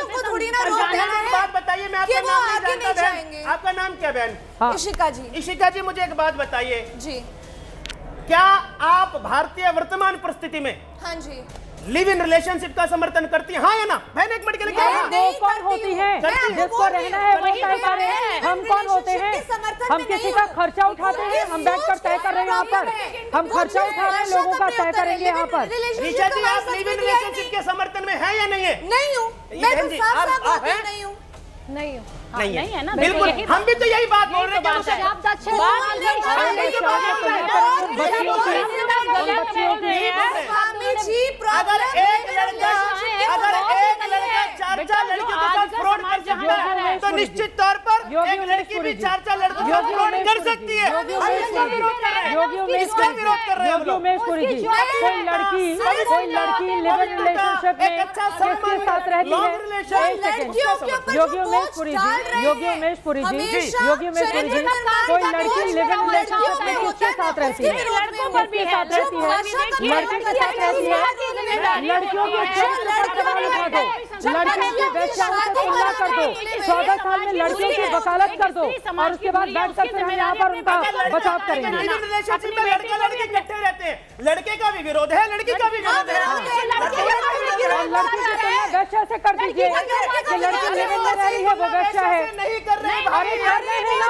बात बताइए, मैं आपका नाम नहीं जानता बहन, आपका नाम क्या बहन? इशिका जी। इशिका जी, मुझे एक बात बताइए जी, क्या आप भारतीय वर्तमान परिस्थिति में हाँ जी लिव इन रिलेशनशिप का समर्थन करती है, हाँ या ना? बहन एक मिनट के लिए क्या वो कौन होती है जिसको रहना है वो तय करे? हम कौन होते हैं? हम किसी का खर्चा उठाते हैं, हम बैठकर तय कर रहे हैं यहाँ पर, हम खर्चा उठा रहे हैं, लोगों का तय करेंगे यहाँ पर। ऋचा जी, आप लिव इन रिलेशनशिप के समर्थन में है या नहीं है? नहीं हूँ, मैं तो साफ नहीं हूँ। नहीं है ना, बिल्कुल, हम भी तो यही बात बोल रहे हैं। अगर एक लड़का 4 लड़कियों के साथ फ्रॉड कर सकता है तो निश्चित तौर पर एक लड़की भी 4 लड़कों के साथ फ्रॉड कर सकती है। इसका विरोध कर रहे हैं, इसका विरोध कर रहे हैं हम लोग। कोई लड़की लिव इन रिलेशनशिप में किसके साथ रहती है? योगी उमेश पुरी जी, कोई लड़की लिव इन रिलेशनशिप में किसके साथ रहती है? लड़कों पर भी साथ रहती है, लड़के के साथ रहती है। लड़कियों के चरित्र पर सवाल उठा दो, लड़कियों की वेश्याओं से तुलना कर दो, 14 साल में लड़कियों की वकालत कर दो और उसके बाद बैठ कर फिर हम यहाँ पर उनका बचाव करेंगे। रिलेशनशिप में लड़का लड़की इकट्ठे रहते हैं, लड़के का भी विरोध है, लड़की का भी विरोध है। लड़की की तुलना वेश्या से कर दीजिए कि लड़की लिव इन में रह रही है वो वेश्या है। नहीं कर रहे हैं, अरे कर रहे हैं ना,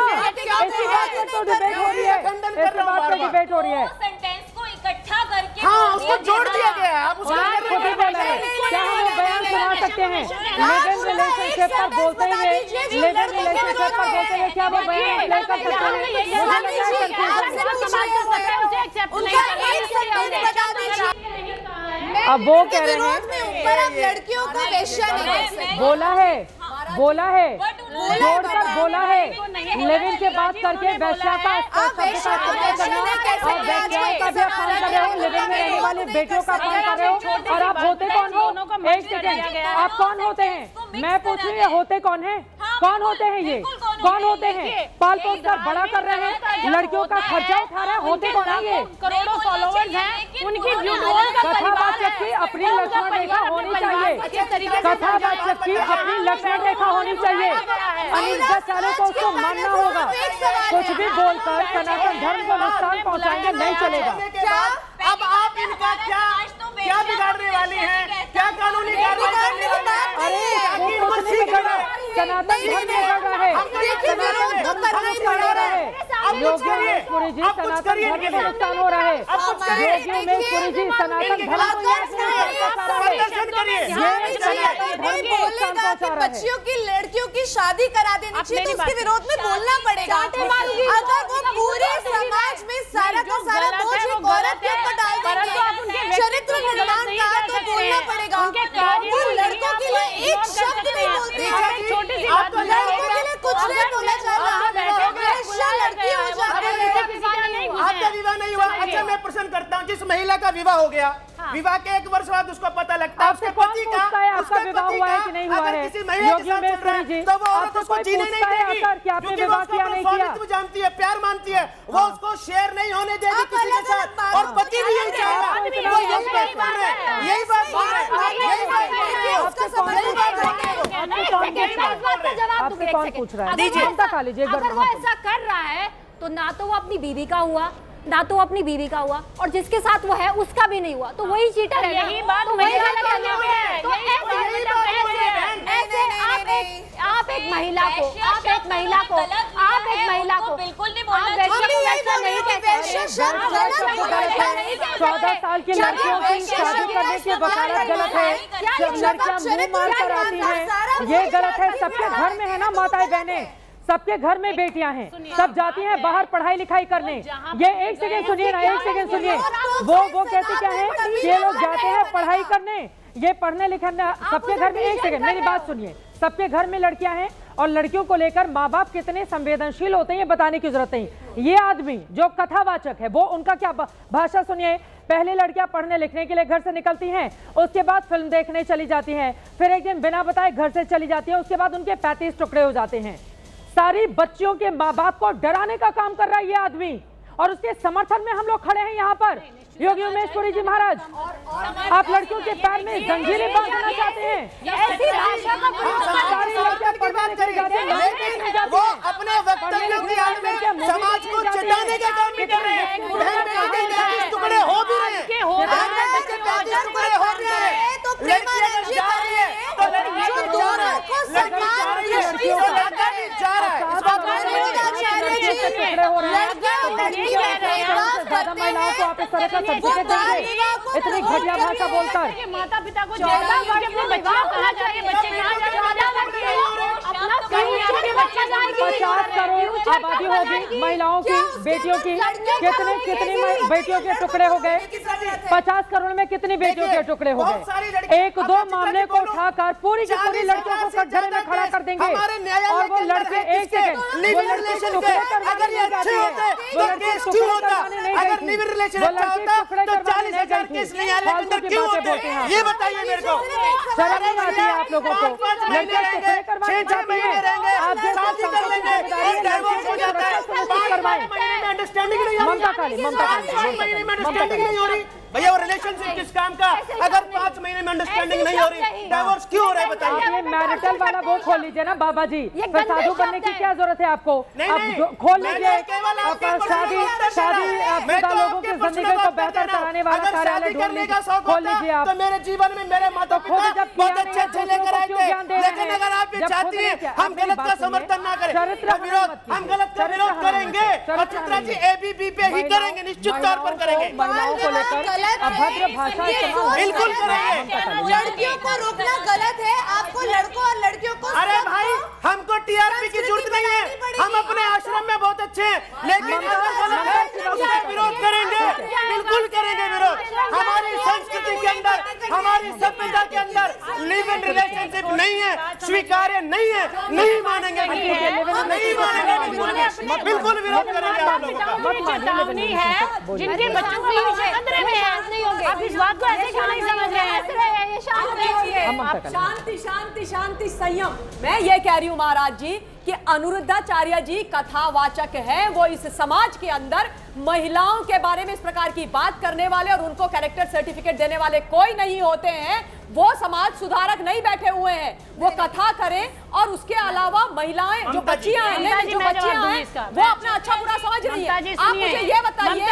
इसी बात पर तो डिबेट हो रही है, इसी बात पर डिबेट हो रही है। सेंटेंस को इकट्ठा करके हाँ, उसको जोड़ दिया गया है। आप उसको खुद ही बोला है, क्या हम वो बयान सुना सकते हैं? लिव इन रिलेशनशिप पर बोलते हुए, लिव इन रिलेशनशिप पर बोलते हुए क्या वो बयान प्ले कर सकते हैं? अब वो कह रहे हैं लड़कियों को वेश्या नहीं कर सकते। बोला है जोड़कर बोला है, लिव इन के बात करके वेश्या का और वेश्याओं का भी अपमान कर रहे हो, लिव इन में रहने वाली बेटियों का अपमान कर रहे हो। और आप होते कौन हो? एक सेकंड, आप कौन होते हैं? मैं पूछ रही हूँ, ये होते कौन है? कौन होते हैं ये? कौन होते हैं? पाल पोस कर बड़ा कर रहे हैं, लड़कियों का खर्चा उठा रहे हैं, होते कौन है ये? करोड़ों फॉलोअर्स हैं, उनकी कथावाचक की अपनी लक्ष्मण रेखा होनी चाहिए, कथावाचक की अपनी लक्ष्मण रेखा होनी चाहिए। अनिल दसाले को उसको मानना होगा, कुछ भी बोलकर सनातन धर्म को नुकसान पहुंचाएंगे नहीं चलेगा। अब आप इनका क्या बिगाड़ने वाली हैं? क्या कानूनी कार्रवाई करने वाली हैं? अरे वो कुछ नहीं बिगड़ा, सनातन धर्म बिगड़ रहा है, सनातन धर्म को नुकसान हो रहा है। योगी उमेश पुरी जी, सनातन धर्म में नुकसान हो रहा है। योगी उमेश पुरी जी, सनातन धर्म को बच्चियों की लड़कियों की शादी करा देनी चाहिए तो उसके विरोध में बोलना पड़ेगा। अगर वो पूरे समाज में सारा का सारा बोझ एक औरत के ऊपर डाल देंगे, चरित्र निर्माण का तो बोलना पड़ेगा। वो लड़कों के लिए एक शब्द नहीं बोलते हैं, लड़कों के लिए कुछ नहीं बोला जाता, वेश्या लड़की हो जाती है। आपका विवाह नहीं हुआ? अच्छा, मैं प्रश्न करता हूँ, जिस महिला का विवाह हो गया, विवाह के 1 वर्ष बाद उसको पता लगता है उसके पति का आपका विवाह हुआ है कि नहीं हुआ है? किसी महिला के साथ चल रहा है तो वो औरत उसको जीने नहीं देगी, क्योंकि वो उसका स्वामित्व जानती है, प्यार मानती है, वो उसको शेयर नहीं होने देगी किसी के साथ। और पति भी यही चाहेगा, वो यही बात बोल रहे हैं, यही बात बोल रहे हैं, यही बात बोल रहे हैं। आपसे कौन पूछ रहा है? ममता काली जी, अगर वो ऐसा कर रहा है तो ना तो वो अपनी बीवी का हुआ, ना तो अपनी बीवी का हुआ, और जिसके साथ वो है उसका भी नहीं हुआ, तो वही चीटर है। यही बात तो वही गलत है। तो ऐसे आप एक महिला को बिल्कुल नहीं बोलना चाहिए। 14 साल की लड़कियों की शादी करने की वकालत गलत है, जब लड़कियां मुंह मार कर आती हैं ये गलत है। सबके घर में है ना माताएं बहनें, सबके घर में बेटियां हैं, सब जाती हैं बाहर पढ़ाई लिखाई करने। ये एक सेकंड सुनिए ना, एक सेकंड सुनिए, वो कहते क्या है? ये लोग जाते हैं पढ़ाई करने, ये पढ़ने लिखने सबके घर में। एक सेकंड मेरी बात सुनिए, सबके घर में लड़कियां हैं और लड़कियों को लेकर माँ बाप कितने संवेदनशील होते हैं ये बताने की जरूरत नहीं। ये आदमी जो कथावाचक है वो उनका क्या भाषा सुनिए। पहले लड़कियां पढ़ने लिखने के लिए घर से निकलती हैं, उसके बाद फिल्म देखने चली जाती हैं, फिर एक दिन बिना बताए घर से चली जाती हैं, उसके बाद उनके 35 टुकड़े हो जाते हैं। सारी बच्चियों के माँ बाप को डराने का काम कर रहा है ये आदमी, और उसके समर्थन में हम लोग खड़े हैं यहाँ पर। योगी उमेश पुरी जी महाराज, आप लड़कियों के पैर में जंजीरें बांधना चाहते हैं? ऐसी भाषा का सारी लड़कियां पढ़ने लिखने जाती हैं, वो अपने वक्तव्य की आड़ में समाज को चिढ़ाने का काम भी कर रहे हैं। टुकड़े हो भी रहे हैं, टुकड़े हो रहे हैं, लड़कियां जा रही है तो लड़कियां जा रहा है, लड़का भी जा रहा है। इस बात ज्यादा महिलाओं को आप इस तरह का सर्टिफिकेट देंगे इतनी घटिया भाषा बोलकर? माता पिता को अपने बच्चे कहा जाके बच्चे यहाँ 50 करोड़ आबादी होगी महिलाओं की, बेटियों की, कितनी बेटियों के टुकड़े हो गए? 50 करोड़ में कितनी बेटियों के टुकड़े हो गए? एक दो मामले को उठाकर पूरी की पूरी लड़कियों को कटघरे में खड़ा कर देंगे और वो लड़के एक सेकंड वो लड़के टुकड़े करवाने नहीं जाती है, वो लड़के टुकड़े करवाने नहीं गई थी, वो लड़के टुकड़े करवाने नहीं गई थी। फालतू की बातें बोलते हैं, ये बताइए मेरे को, शर्म नहीं आती है आप लोगों को? लड़के टुकड़े करवाने जाती है, आप ममता काली भैया वो रिलेशनशिप किस काम का? अगर 5 महीने में अंडरस्टैंडिंग नहीं हो रही, डाइवोर्स क्यों हो रहा है बताइए? आप ये मैरिटल वाला वो खोल लीजिए ना बाबा जी, फिर साधु बनने की क्या जरूरत है आपको? आप खोल लीजिए शादी लोगों की जिंदगी को बेहतर कराने वाला कार्यालय ढूंढ लीजिए, खोल लीजिए आप। तो मेरे जीवन में मेरे माता पिता बहुत अच्छे लेकर आए थे, लेकिन अगर आप ये चाहती हैं हम गलत का समर्थन ना करें, हम गलत का विरोध करेंगे और चित्रा जी ABP पे ही करेंगे, निश्चित तौर पर करेंगे, महिलाओं को लेकर अभद्र भाषा बिल्कुल करेंगे। लड़कियों को रोकना गलत है, आपको लड़कों और लड़कियों को। अरे भाई हमको TRP की जरूरत नहीं है, हम अपने आश्रम में बहुत अच्छे हैं, लेकिन अगर गलत है उसका विरोध करेंगे, बिल्कुल करेंगे विरोध। हमारी संस्कृति के अंदर, हमारी सभ्यता के अंदर लिव इन रिलेशनशिप नहीं है, स्वीकार्य नहीं है, नहीं मानेंगे, नहीं मानेंगे, बिल्कुल विरोध करेंगे आप लोगों का। चेतावनी है जिनके बच्चों को खतरे में है, आप इस बात को ऐसे क्यों नहीं समझ रहे हैं? आप शांति शांति शांति संयम। मैं ये कह रही हूँ महाराज जी कि अनिरुद्धाचार्य जी कथावाचक है, वो इस समाज के अंदर महिलाओं के बारे में इस प्रकार की बात करने वाले और उनको कैरेक्टर सर्टिफिकेट देने वाले कोई नहीं होते हैं। वो समाज सुधारक नहीं बैठे हुए हैं, वो कथा करें और उसके अलावा महिलाएं जो बच्चियां हैं, जो बच्चियां हैं वो अपना अच्छा बुरा समझ रही है। आप मुझे ये बताइए,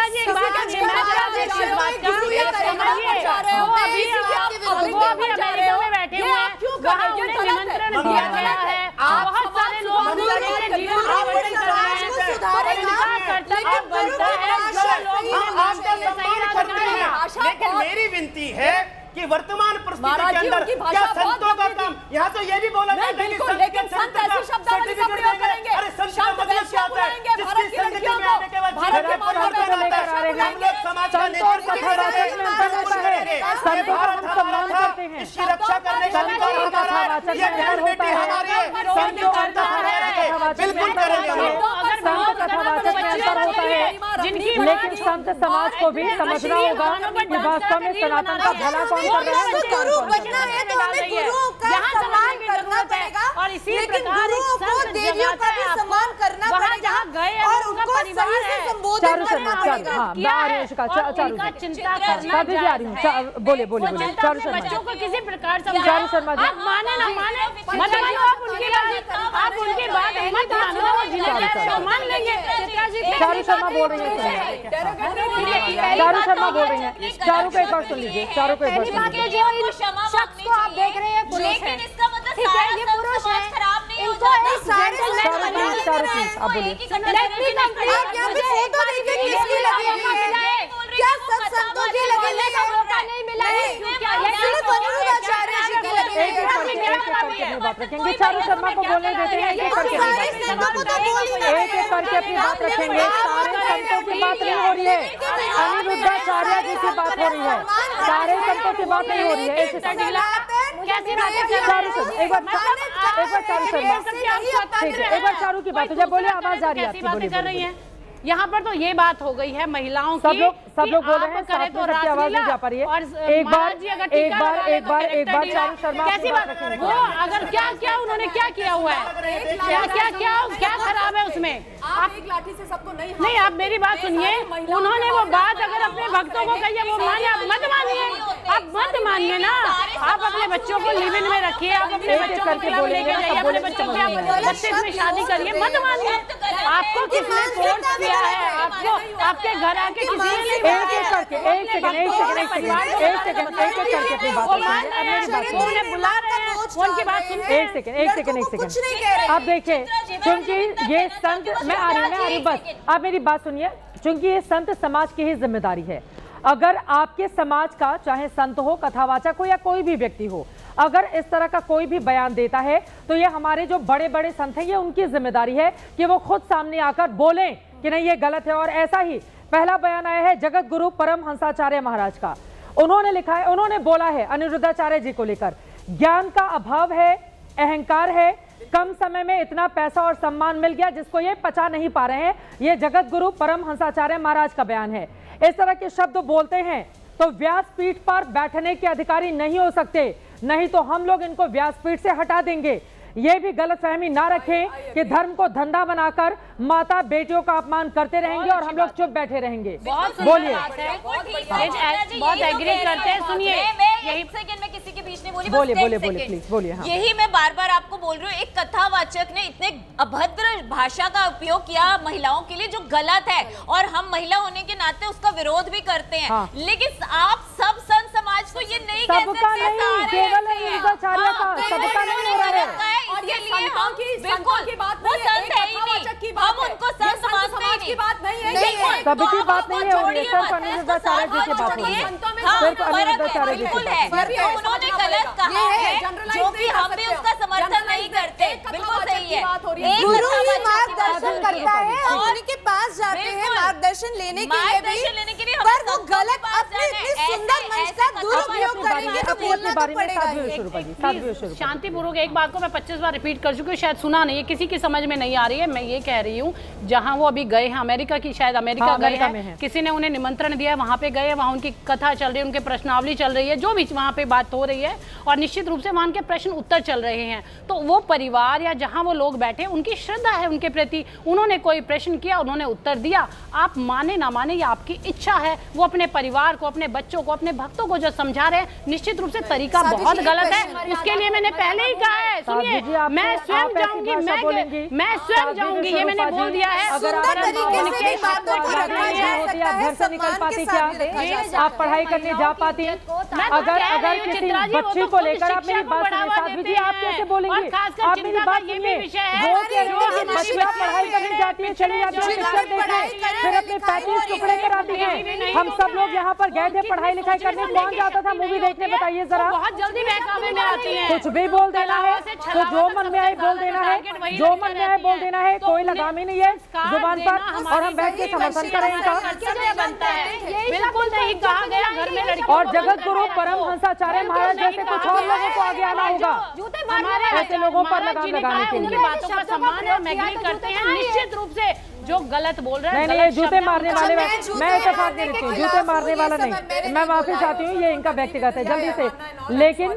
लेकिन मेरी विनती है कि वर्तमान परिस्थिति के अंदर क्या संतों का काम, यहाँ तो ये भी बोला जाता है कि लेकिन संत ऐसे शब्दावली का प्रयोग करेंगे, अरे संत का मतलब क्या होता है? भारत की लड़कियों को भारत के परिवर्तन आता है, हम लोग समाज का इसकी रक्षा करने का अधिकार हमारा है, ये बहन बेटी हमारी है, बिल्कुल करेंगे। लेकिन संत समाज को भी समझना होगा कि वास्तव में सनातन का भला कौन कर रहा है। गुरु बनना है तो हमें गुरुओं का सम्मान करना पड़ेगा, और इसी लेकिन प्रकार गुरुओं को देवियों का भी सम्मान करना पड़ेगा और उनको सही से संबोधन करना पड़ेगा। चिंता करना बोले चारू शर्मा, बच्चों को किसी प्रकार चारू शर्मा जी, आप माने ना माने मत मानो, आप उनकी बात मत मानो, वो जिन्हें मान लेंगे। चारू शर्मा बोल रही है, चारू शर्मा बोल रही है, चारू को एक बार सुन लीजिए, चारू को एक बार सुन लीजिए। जो इन शख्स को आप देख रहे हैं पुरुष है, इसका मतलब ठीक है, ये पुरुष है, खराब नहीं इनको एक जेंटलमैन चारू प्लीज, आप बोलिए। आप यहाँ पे फोटो देखिए किसकी लगी है, क्या सब संतों की लगी है? नहीं मिला है, सिर्फ अनिरुद्धाचार्य जी की लगी है। बात रखेंगे, चारू शर्मा को बोलने देते हैं, एक करके सारे संतों को तो बोल ही ना, एक करके अपनी बात रखेंगे। सारे संतों की बात नहीं हो रही है, अनिरुद्धाचार्य जी की बात हो रही है, सारे संतों की बात नहीं हो रही है। एक बार चारू शर्मा, ठीक है, एक बार चारू की बात हो जाए, बोले आवाज आ रही है आपकी, बोलिए। यहाँ पर तो ये बात हो गई है महिलाओं की, सब लोग बोल रहे हैं, साथ में सबकी आवाज नहीं जा पा रही है। एक बार चारू शर्मा कैसी बात, वो अगर क्या उन्होंने क्या किया हुआ है, क्या खराब है उसमें? आप एक लाठी से सबको नहीं, आप मेरी बात सुनिए, उन्होंने वो बात अगर अपने भक्तों को कही है वो माने, आप मत मानिए, आप मत मानिए ना, आप अपने बच्चों को लिव इन में रखिए, आप अपने बच्चों को क्लब लेके जाइए, अपने बच्चों के बच्चे में शादी करिए, मत मानिए। आपको किसने फोर्स किया है? आपको आपके घर आके किसी ने एक सेकंड आप देखिए, क्योंकि ये संत, मैं आ रही बस, आप मेरी बात सुनिए, क्योंकि ये संत समाज की ही जिम्मेदारी है। अगर आपके समाज का, चाहे संत हो, कथावाचक हो या कोई भी व्यक्ति हो, अगर इस तरह का कोई भी बयान देता है तो ये हमारे जो बड़े बड़े संत हैं, ये उनकी जिम्मेदारी है कि वो खुद सामने आकर बोलें कि नहीं ये गलत है। और ऐसा ही पहला बयान आया है जगत गुरु परमहंसाचार्य महाराज का। उन्होंने लिखा है, उन्होंने बोला है अनिरुद्धाचार्य जी को लेकर, ज्ञान का अभाव है, अहंकार है, कम समय में इतना पैसा और सम्मान मिल गया जिसको ये पचा नहीं पा रहे हैं। ये जगत गुरु परमहंसाचार्य महाराज का बयान है। इस तरह के शब्द बोलते हैं तो व्यासपीठ पर बैठने के अधिकारी नहीं हो सकते, नहीं तो हम लोग इनको व्यासपीठ से हटा देंगे। ये भी गलतफहमी ना रखें कि धर्म को धंधा बनाकर माता बेटियों का अपमान करते रहेंगे और हम लोग चुप बैठे रहेंगे। बोलिए। बहुत एग्री करते हैं। सुनिए, एक सेकंड में किसी के बीच नहीं बोली, बोलिए बोलिए बोलिए प्लीज बोलिए। हाँ। यही मैं बार बार आपको बोल रही हूँ, एक कथावाचक ने इतने अभद्र भाषा का उपयोग किया महिलाओं के लिए जो गलत है, और हम महिला होने के नाते उसका विरोध भी करते हैं। हाँ। लेकिन आप सब संत समाज को ये नहीं कह सबका सकते, नहीं, केवल अनिरुद्धाचार्य का, सबका नहीं हो रहा है। और ये इसके लिए हम बिल्कुल की बात वो नहीं है, संत है ही कथावाचक की नहीं, बात हम है। उनको ये संत संत मानते समाज ही की बात नहीं है, नहीं ये सबकी बात नहीं हो रही है, सिर्फ अनिरुद्धाचार्य जी की बात हो रही है, सिर्फ अनिरुद्धाचार्य जी की बिल्कुल बात है। है। तो उन्होंने गलत कहा है, जो कि हम भी उसका समर्थन नहीं करते। बिल्कुल सही है। गुरु ही मार्गदर्शन करता है, हम उन्हीं के पास जाते हैं बिल्कुल। मार्गदर्शन लेने के लिए भी, हमें पर वो संतों के गलत पास अपने जाना है। इतनी सुंदर ऐसे- मंच ऐसे का कथावाचक दुरुपयोग करेंगे तो बोलना तो पड़ेगा। शांति पूर्वक एक बात को मैं 25 बार रिपीट कर चुकी हूँ, शायद सुना नहीं है, किसी की समझ में नहीं आ रही है। मैं ये कह रही हूँ, जहाँ वो अभी गए हैं अमेरिका की, शायद अमेरिका हाँ, गए अमेरिका में हैं, है। किसी ने उन्हें निमंत्रण दिया है, वहाँ पे गए, वहाँ उनकी कथा चल रही है, उनके प्रश्नावली चल रही है, जो भी वहाँ पे बात हो रही है, और निश्चित रूप से वहाँ उनके प्रश्न उत्तर चल रहे हैं। तो वो परिवार या जहाँ वो लोग बैठे, उनकी श्रद्धा है उनके प्रति, उन्होंने कोई प्रश्न किया, उन्होंने उत्तर दिया। आप माने ना माने, ये आपकी इच्छा है। वो अपने परिवार को, अपने बच्चों को, अपने भक्तों को जो समझा रहे हैं, निश्चित रूप से तरीका बहुत गलत है। उसके लिए मैंने पहले ही कहा है, सुनिए, मैं स्वयं जाऊंगी, मैं स्वयं जाऊंगी, ये मैंने बोल दिया है। अगर घर से निकल पाती क्या, आप पढ़ाई करने जा पाती? अगर किसी बच्ची को लेकर आप मेरी बात सुनिए, साध्वी जी आप कैसे बोलेंगे? आप मेरी बात सुनिए, वो कह रही है कि बच्चियां पढ़ाई करने जाती है, चली जाती है पिक्चर देखने, फिर अपने 35 टुकड़े कराती है। हम सब लोग यहाँ पर गए थे पढ़ाई लिखाई करने, कौन जाता था मूवी देखने, बताइए जरा। बहुत जल्दी बहकावे में आती है, कुछ भी बोल देना है, तो जो मन में आए बोल देना है, जो मन में आए बोल देना है, कोई लगाम ही नहीं है जुबान पर, और हम बैठ के समर्थन करें इनका। बिल्कुल नहीं कहा गया घर में लड़की। और जगत गुरु परमहंसाचार्य महाराज जैसे कुछ और लोगों को आगे आना होगा, ऐसे लोगों पर लगाम लगाने के लिए। उनकी बातों का सम्मान और मैग्री करते हैं, निश्चित रूप से जो गलत बोल रहे हैं। नहीं, ये जूते मारने वाले, मैं इत्तेफाक नहीं रखती हूँ, जूते मारने वाला नहीं, मैं माफी चाहती हूँ, ये इनका व्यक्तिगत है जल्दी से। लेकिन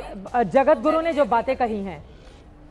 जगत गुरु ने जो बातें कही हैं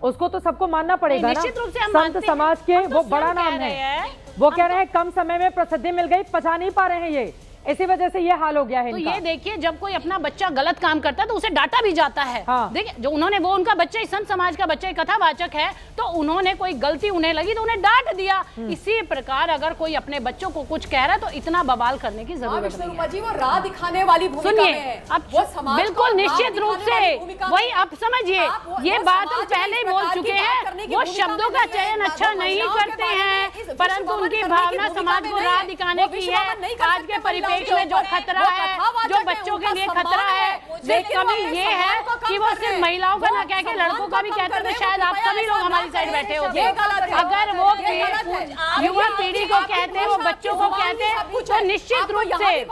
उसको तो सबको मानना पड़ेगा ना। संत समाज के वो बड़ा नाम है, वो कह रहे हैं कम समय में प्रसिद्धि मिल गई, पचा नहीं पा रहे हैं, ये इसी वजह से ये हाल हो गया है तो इनका। ये देखिए, जब कोई अपना बच्चा गलत काम करता है तो उसे डांटा भी जाता है। हाँ। देखिए, जो उन्होंने, वो उनका बच्चा संत समाज का बच्चा कथावाचक है, तो उन्होंने कोई गलती उन्हें लगी तो उन्हें डांट दिया। इसी प्रकार अगर कोई अपने बच्चों को कुछ कह रहा है तो इतना बवाल करने की जरूरत नहीं है। जी वो राह दिखाने वाली भूमिका सुनिए, में है। अब वो समाज बिल्कुल को निश्चित रूप से वही आप समझिए, ये बात हम पहले ही बोल चुके हैं। वो शब्दों का चयन अच्छा नहीं करते हैं, परंतु उनकी भावना समाज को राह दिखाने की है। आज के परिप्रेक्ष्य में जो खतरा है, जो बच्चों के लिए खतरा है, कभी ये है कि वो सिर्फ महिलाओं का ना कह के लड़कों का भी कहते, तो शायद आप सभी लोग हमारी साइड बैठे होते। अगर वो युवा पीढ़ी को कहते, वो बच्चों को कहते, तो निश्चित रूप से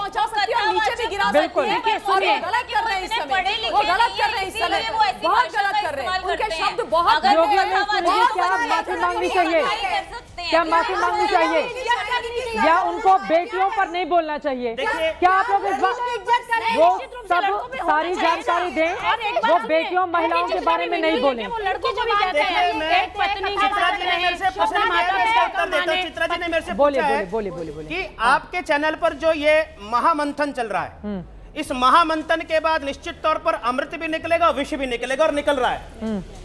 बिल्कुल। देखिए, सुनिए, गलत कर रहे हैं इस समय, वो गलत कर रहे हैं इस समय, बहुत गलत कर रहे हैं, उनके शब्द बहुत योगी अमृत जी, क्या माफी मांगनी चाहिए? क्या माफी मांगनी चाहिए, या उनको बेटियों पर नहीं बोलना चाहिए? क्या आप लोग इस बात वो सब सारी जानकारी दें, वो बेटियों महिलाओं के बारे में नहीं बोलें। वो लड़कों को भी कहते हैं, एक पत्नी के साथ रहे, अपने माता पिता को माने। चित्रा जी ने मेरे से बोले पूछा है बोले बोले बोले कि आपके चैनल पर जो ये महामंथन चल रहा है, इस महामंथन के बाद निश्चित तौर पर अमृत भी निकलेगा, विष भी निकलेगा, और निकल रहा है।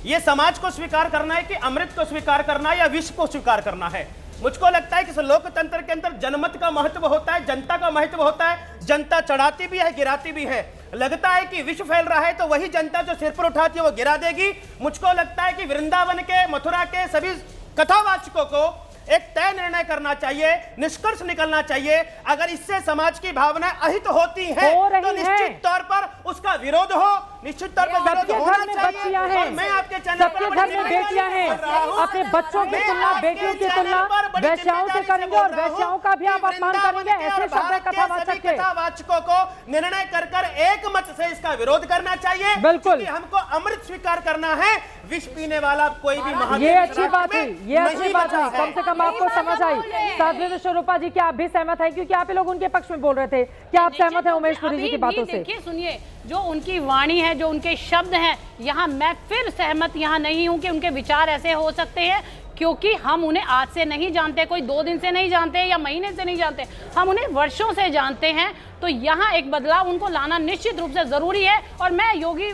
ये समाज को स्वीकार करना है कि अमृत को स्वीकार करना है या विष को स्वीकार करना है? मुझको लगता है कि इस लोकतंत्र के अंदर जनमत का महत्व होता है, जनता का महत्व होता है। जनता चढ़ाती भी है, गिराती भी है। लगता है कि विष फैल रहा है तो वही जनता जो सिर पर उठाती है वो गिरा देगी। मुझको लगता है कि वृंदावन के, मथुरा के सभी कथावाचकों को एक तय निर्णय करना चाहिए, निष्कर्ष निकलना चाहिए। अगर इससे समाज की भावना अहित होती है तो निश्चित तौर पर उसका विरोध हो, निश्चित तौर पर विरोध होना चाहिए। और मैं आपके चैनल पर सबके घर में बेटियां हैं, अपने बच्चों की तुलना, बेटियों की तुलना वैश्याओं से करेंगे और वैश्याओं का भी आप अपमान करेंगे। ऐसे शब्द कथावाचक के कथावाचकों को निर्णय कर एक मत से इसका विरोध करना चाहिए। बिल्कुल, हमको अमृत स्वीकार करना है, विष पीने वाला कोई भी महादेव। ये अच्छी बात है, ये अच्छी बात है, कम से कम आपको समझ आई। साध्वी विश्वरूपा जी, क्या आप भी सहमत है? क्योंकि आप ही लोग उनके पक्ष में बोल रहे थे, क्या आप सहमत है उमेश पुरी जी की बातों से? देखिए सुनिए, जो उनकी वाणी है, जो उनके शब्द हैं, यहाँ मैं फिर सहमत यहाँ नहीं हूँ कि उनके विचार ऐसे हो सकते हैं, क्योंकि हम उन्हें आज से नहीं जानते, कोई 2 दिन से नहीं जानते या महीने से नहीं जानते, हम उन्हें वर्षों से जानते हैं। तो यहाँ एक बदलाव उनको लाना निश्चित रूप से जरूरी है। और मैं योगी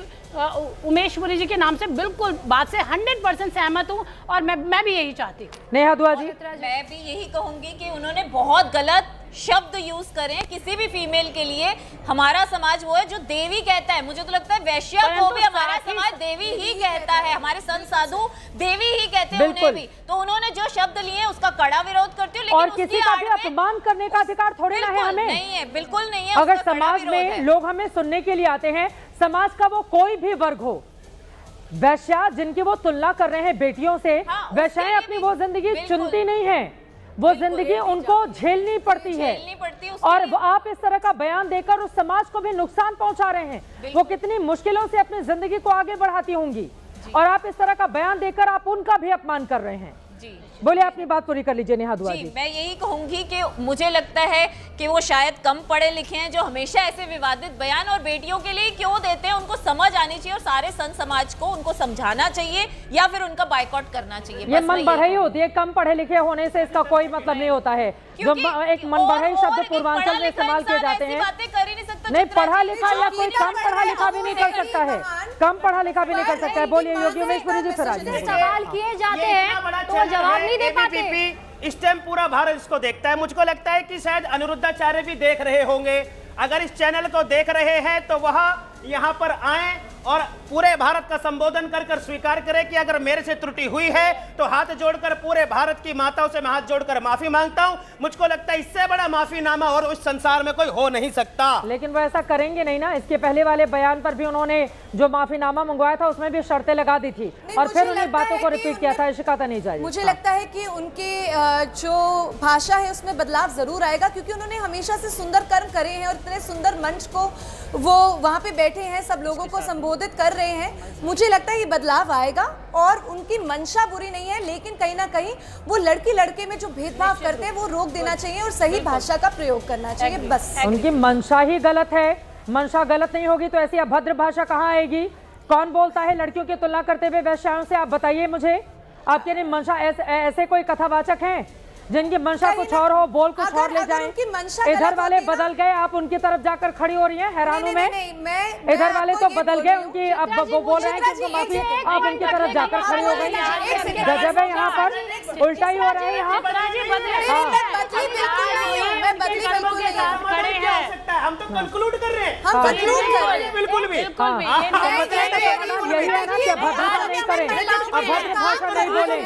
उमेश पुरी जी के नाम से बिल्कुल बात से 100% सहमत हूँ और मैं भी यही चाहती हूँ। नेहा दुआ जी, मैं भी यही कहूंगी कि उन्होंने बहुत गलत शब्द यूज करें किसी भी फीमेल के लिए। हमारा समाज वो है जो देवी कहता है, मुझे तो लगता है वैश्या को भी हमारा समाज देवी ही कहता है, हमारे संत साधु देवी ही कहते हैं उन्हें भी। तो उन्होंने जो शब्द लिए उसका कड़ा विरोध करती हूँ, लेकिन और किसी का भी अपमान करने का अधिकार थोड़े ना है हमें। नहीं है, बिल्कुल नहीं है। अगर समाज में लोग हमें सुनने के लिए आते हैं, समाज का वो कोई भी वर्ग हो, वैश्या जिनकी वो तुलना कर रहे हैं बेटियों से, वैश्याएं अपनी वो जिंदगी चुनती नहीं है, वो जिंदगी उनको झेलनी पड़ती है। और आप इस तरह का बयान देकर उस समाज को भी नुकसान पहुंचा रहे हैं। वो कितनी मुश्किलों से अपनी जिंदगी को आगे बढ़ाती होंगी, और आप इस तरह का बयान देकर आप उनका भी अपमान कर रहे हैं। बोलिए, अपनी बात पूरी कर लीजिए नेहा दुआ जी। मैं यही कहूंगी कि मुझे लगता है कि वो शायद कम पढ़े लिखे हैं, जो हमेशा ऐसे विवादित बयान और बेटियों के लिए क्यों देते हैं, उनको समझ आनी चाहिए और सारे संत समाज को उनको समझाना चाहिए या फिर उनका बायकॉट करना चाहिए। ये मन बढ़ाई होती है, कम पढ़े लिखे होने से इसका कोई मतलब नहीं होता है। जो एक मन बढ़ाई शब्द पूर्वांचल में इस्तेमाल किए जाते हैं, नहीं पढ़ा लिखा या कोई कम पढ़ा लिखा भी नहीं कर सकता है, कम पढ़ा लिखा भी नहीं कर सकता है। बोलिए योगी उमेश पुरी जी, फिर सवाल किए जाते हैं तो जवाब नहीं दे पाते। इस टाइम पूरा भारत इसको देखता है। मुझको लगता है कि शायद अनिरुद्धाचार्य भी देख रहे होंगे। अगर इस चैनल को देख रहे हैं तो वह यहाँ पर आए और पूरे भारत का संबोधन कर स्वीकार करें कि अगर मेरे से त्रुटि हुई है तो हाथ जोड़कर पूरे भारत की माताओं से मैं हाथ जोड़कर माफी मांगता हूं। मुझको लगता है इससे बड़ा माफीनामा और उस संसार में कोई हो नहीं सकता। लेकिन वो ऐसा करेंगे नहीं ना। इसके पहले वाले बयान पर भी उन्होंने जो माफीनामा मंगवाया था उसमें भी शर्तें लगा दी थी और फिर उन्हीं बातों को रिपीट किया था। शिकायत नहीं चाहिए। मुझे लगता है कि उनके जो भाषा है उसमें बदलाव जरूर आएगा, क्योंकि उन्होंने हमेशा से सुंदर कर्म करे हैं और इतने सुंदर मंच को वो वहाँ पे बैठे हैं, सब लोगों को संबोधित कर रहे हैं। मुझे लगता है ये बदलाव आएगा और उनकी मंशा बुरी नहीं है, लेकिन कहीं ना कहीं वो लड़की लड़के में जो भेदभाव करते हैं वो रोक देना चाहिए और सही भाषा का प्रयोग करना चाहिए। बस उनकी मंशा ही गलत है। मंशा गलत नहीं होगी तो ऐसी अभद्र भाषा कहाँ आएगी? कौन बोलता है लड़कियों की तुलना करते हुए वैश्याओं से? आप बताइए मुझे। आपके मंशा ऐसे कोई कथावाचक हैं जिनकी मंशा कुछ और हो, बोल कुछ और ले जाएं? इधर वाले बदल गए, आप उनकी तरफ जाकर खड़ी हो रही हैं हैरान हूं मैं। इधर वाले तो बदल गए, उनकी अब वो बोल रहे हैं कि उनको माफी, आप उनकी तरफ जाकर खड़ी हो गई। गजब है, यहाँ पर उल्टा ही हो रहा है। यहाँ हम तो कंक्लूड कर रहे हैं, हम कंक्लूड कर रहे हैं। बिल्कुल भी यही है ना कि अभद्रता नहीं करें, अभद्र भाषा नहीं बोले,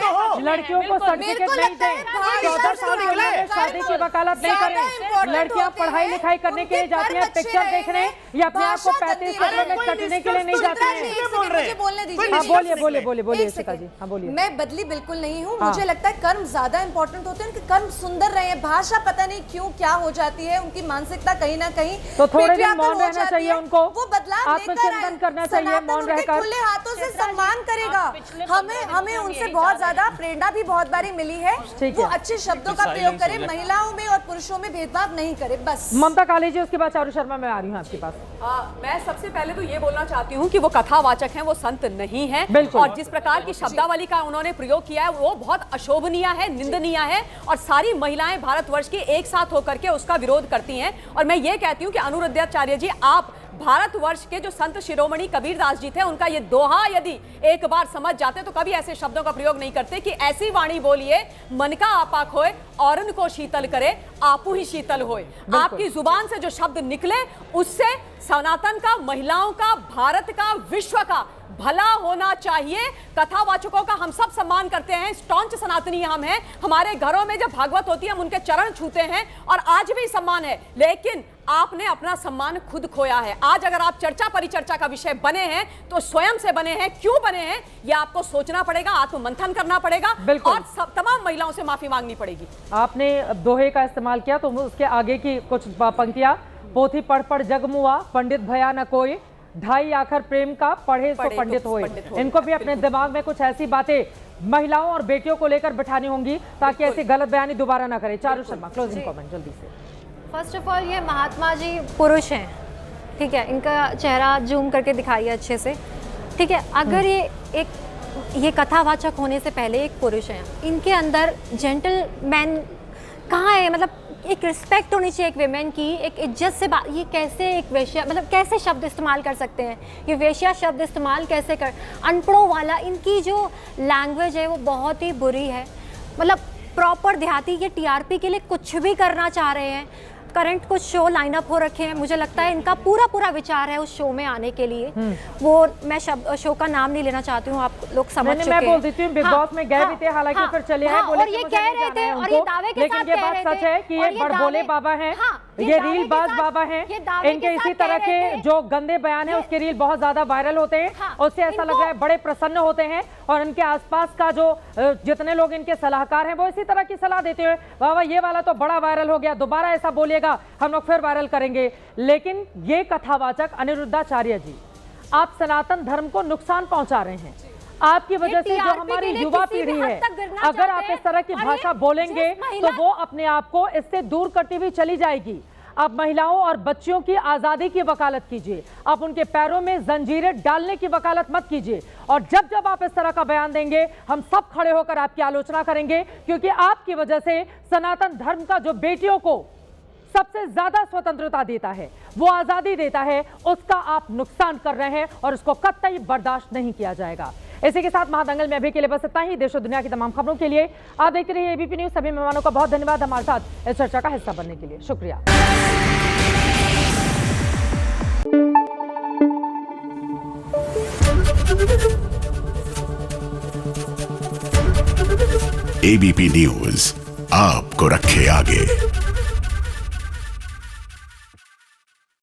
लड़कियों को सर्टिफिकेट नहीं दें, 14 साल की उम्र में शादी की वकालत नहीं करें। लड़कियां पढ़ाई लिखाई करने के लिए जाती हैं पिक्चर देखने या अपने आप को 35 सालों में कटने के लिए नहीं जाती हैं। मुझे बोलने दीजिए। हाँ बोलिए शिखा जी, हाँ बोलिए। मैं बदली बिल्कुल नहीं हूँ। मुझे लगता है कर्म ज्यादा इंपॉर्टेंट होते हैं, उनके कर्म सुंदर रहे। भाषा पता नहीं क्यों क्या हो जाती है, उनकी मानसिकता कहीं ना कहीं तो थोड़े दिन मौन रहना चाहिए उनको, वो बदलाव आत्मचिंतन करना चाहिए, मौन रहकर खुले हाथों से सम्मान करेगा। हमें उनसे बहुत ज्यादा प्रेरणा भी बहुत बारी मिली है। वो अच्छे शब्दों का प्रयोग करे, महिलाओं में और पुरुषों में भेदभाव नहीं करे। बस ममता काली जी, उसके बाद चारू शर्मा मैं आ रही हूँ आपके पास। मैं सबसे पहले तो ये बोलना चाहती हूँ कि वो कथावाचक हैं, वो संत नहीं है। और जिस प्रकार की शब्दावली का उन्होंने प्रयोग किया है वो बहुत अशोभनीय है, निंदनीय है और सारी महिलाएं भारतवर्ष की एक साथ होकर के उसका विरोध करती हैं। और मैं ये कहती हूँ कि अनिरुद्धाचार्य जी, आप भारतवर्ष के जो संत शिरोमणि कबीरदास जी थे उनका ये दोहा यदि एक बार समझ जाते तो कभी ऐसे शब्दों का प्रयोग नहीं करते कि ऐसी वाणी बोलिए मन का आपा खोए और उनको शीतल करे आपू ही शीतल होए। आपकी जुबान से जो शब्द निकले उससे सनातन का, महिलाओं का, भारत का, विश्व का भला होना चाहिए। कथावाचकों का हम सब सम्मान करते हैं, स्टॉन्च सनातनी हम हैं। हमारे घरों में जब भागवत होती है हम उनके चरण छूते हैं और आज भी सम्मान है। लेकिन आपने अपना सम्मान खुद खोया है। आज अगर आप चर्चा परिचर्चा का विषय बने हैं तो स्वयं से बने हैं, क्यों बने हैं ये आपको सोचना पड़ेगा, आत्ममंथन करना पड़ेगा और तमाम महिलाओं से माफी मांगनी पड़ेगी। आपने दोहे का इस्तेमाल किया तो उसके आगे की कुछ पंक्तियां, पोथी पढ़ पढ़ जग मुआ, पंडित भया न कोई, ढाई आखर प्रेम का, पढ़े तो पंडित होए। इनको भी अपने दिमाग में कुछ ऐसी बातें महिलाओं और बेटियों को लेकर बिठानी होंगी ताकि ऐसी गलत बयानी दोबारा ना करे। चारू शर्मा, क्लोजिंग कमेंट जल्दी से। फर्स्ट ऑफ ऑल, ये महात्मा जी पुरुष हैं, ठीक है, इनका चेहरा जूम करके दिखाइए अच्छे से, ठीक है। अगर ये कथावाचक होने से पहले एक पुरुष हैं, इनके अंदर जेंटलमैन कहाँ है? मतलब एक रिस्पेक्ट होनी चाहिए एक विमेन की, एक इज्जत से बात। ये कैसे एक वेश्या, मतलब कैसे शब्द इस्तेमाल कर सकते हैं? ये वेश्या शब्द इस्तेमाल कैसे कर, अनपढ़ों वाला, इनकी जो लैंग्वेज है वो बहुत ही बुरी है। मतलब प्रॉपर देहाती, ये टीआरपी के लिए कुछ भी करना चाह रहे हैं। करंट कुछ शो लाइनअप हो रखे हैं, मुझे लगता है इनका पूरा विचार है उस शो में आने के लिए। वो मैं शो का नाम नहीं लेना चाहती हूँ, आप लोग समझ चुके हैं। मैं बोल देती हूँ, बिग बॉस में गए भी थे, हालांकि फिर चले आए, बोले और ये कह रहे थे और ये दावे के साथ लेकिन ये बात सच है कि ये बड़बोले बाबा हैं, ये रील बाज बाबा हैं। इनके इसी तरह के जो गंदे बयान है उसके रील बहुत ज्यादा वायरल होते हैं, उससे ऐसा लग रहा है बड़े प्रसन्न होते हैं और इनके आसपास का जो जितने लोग इनके सलाहकार हैं वो इसी तरह की सलाह देते हैं, बाबा ये वाला तो बड़ा वायरल हो गया, दोबारा ऐसा बोलिएगा हम लोग फिर वायरल करेंगे। लेकिन ये कथावाचक अनिरुद्धाचार्य जी, आप सनातन धर्म को नुकसान पहुंचा रहे हैं। आपकी वजह से जो हमारी युवा पीढ़ी है, अगर आप इस तरह की भाषा बोलेंगे तो वो अपने आप को इससे दूर करती हुई चली जाएगी। आप महिलाओं और बच्चियों की आजादी की वकालत कीजिए, आप उनके पैरों में जंजीरें डालने की वकालत मत कीजिए। और जब जब आप इस तरह का बयान देंगे हम सब खड़े होकर आपकी आलोचना करेंगे, क्योंकि आपकी वजह से सनातन धर्म का जो बेटियों को सबसे ज्यादा स्वतंत्रता देता है, वो आजादी देता है, उसका आप नुकसान कर रहे हैं और उसको कतई बर्दाश्त नहीं किया जाएगा। इसी के साथ महादंगल में अभी के लिए बस इतना ही। देश और दुनिया की तमाम खबरों के लिए आप देखते रहिए एबीपी न्यूज। सभी मेहमानों का बहुत धन्यवाद हमारे साथ इस चर्चा का हिस्सा बनने के लिए, शुक्रिया। एबीपी न्यूज आपको रखे आगे।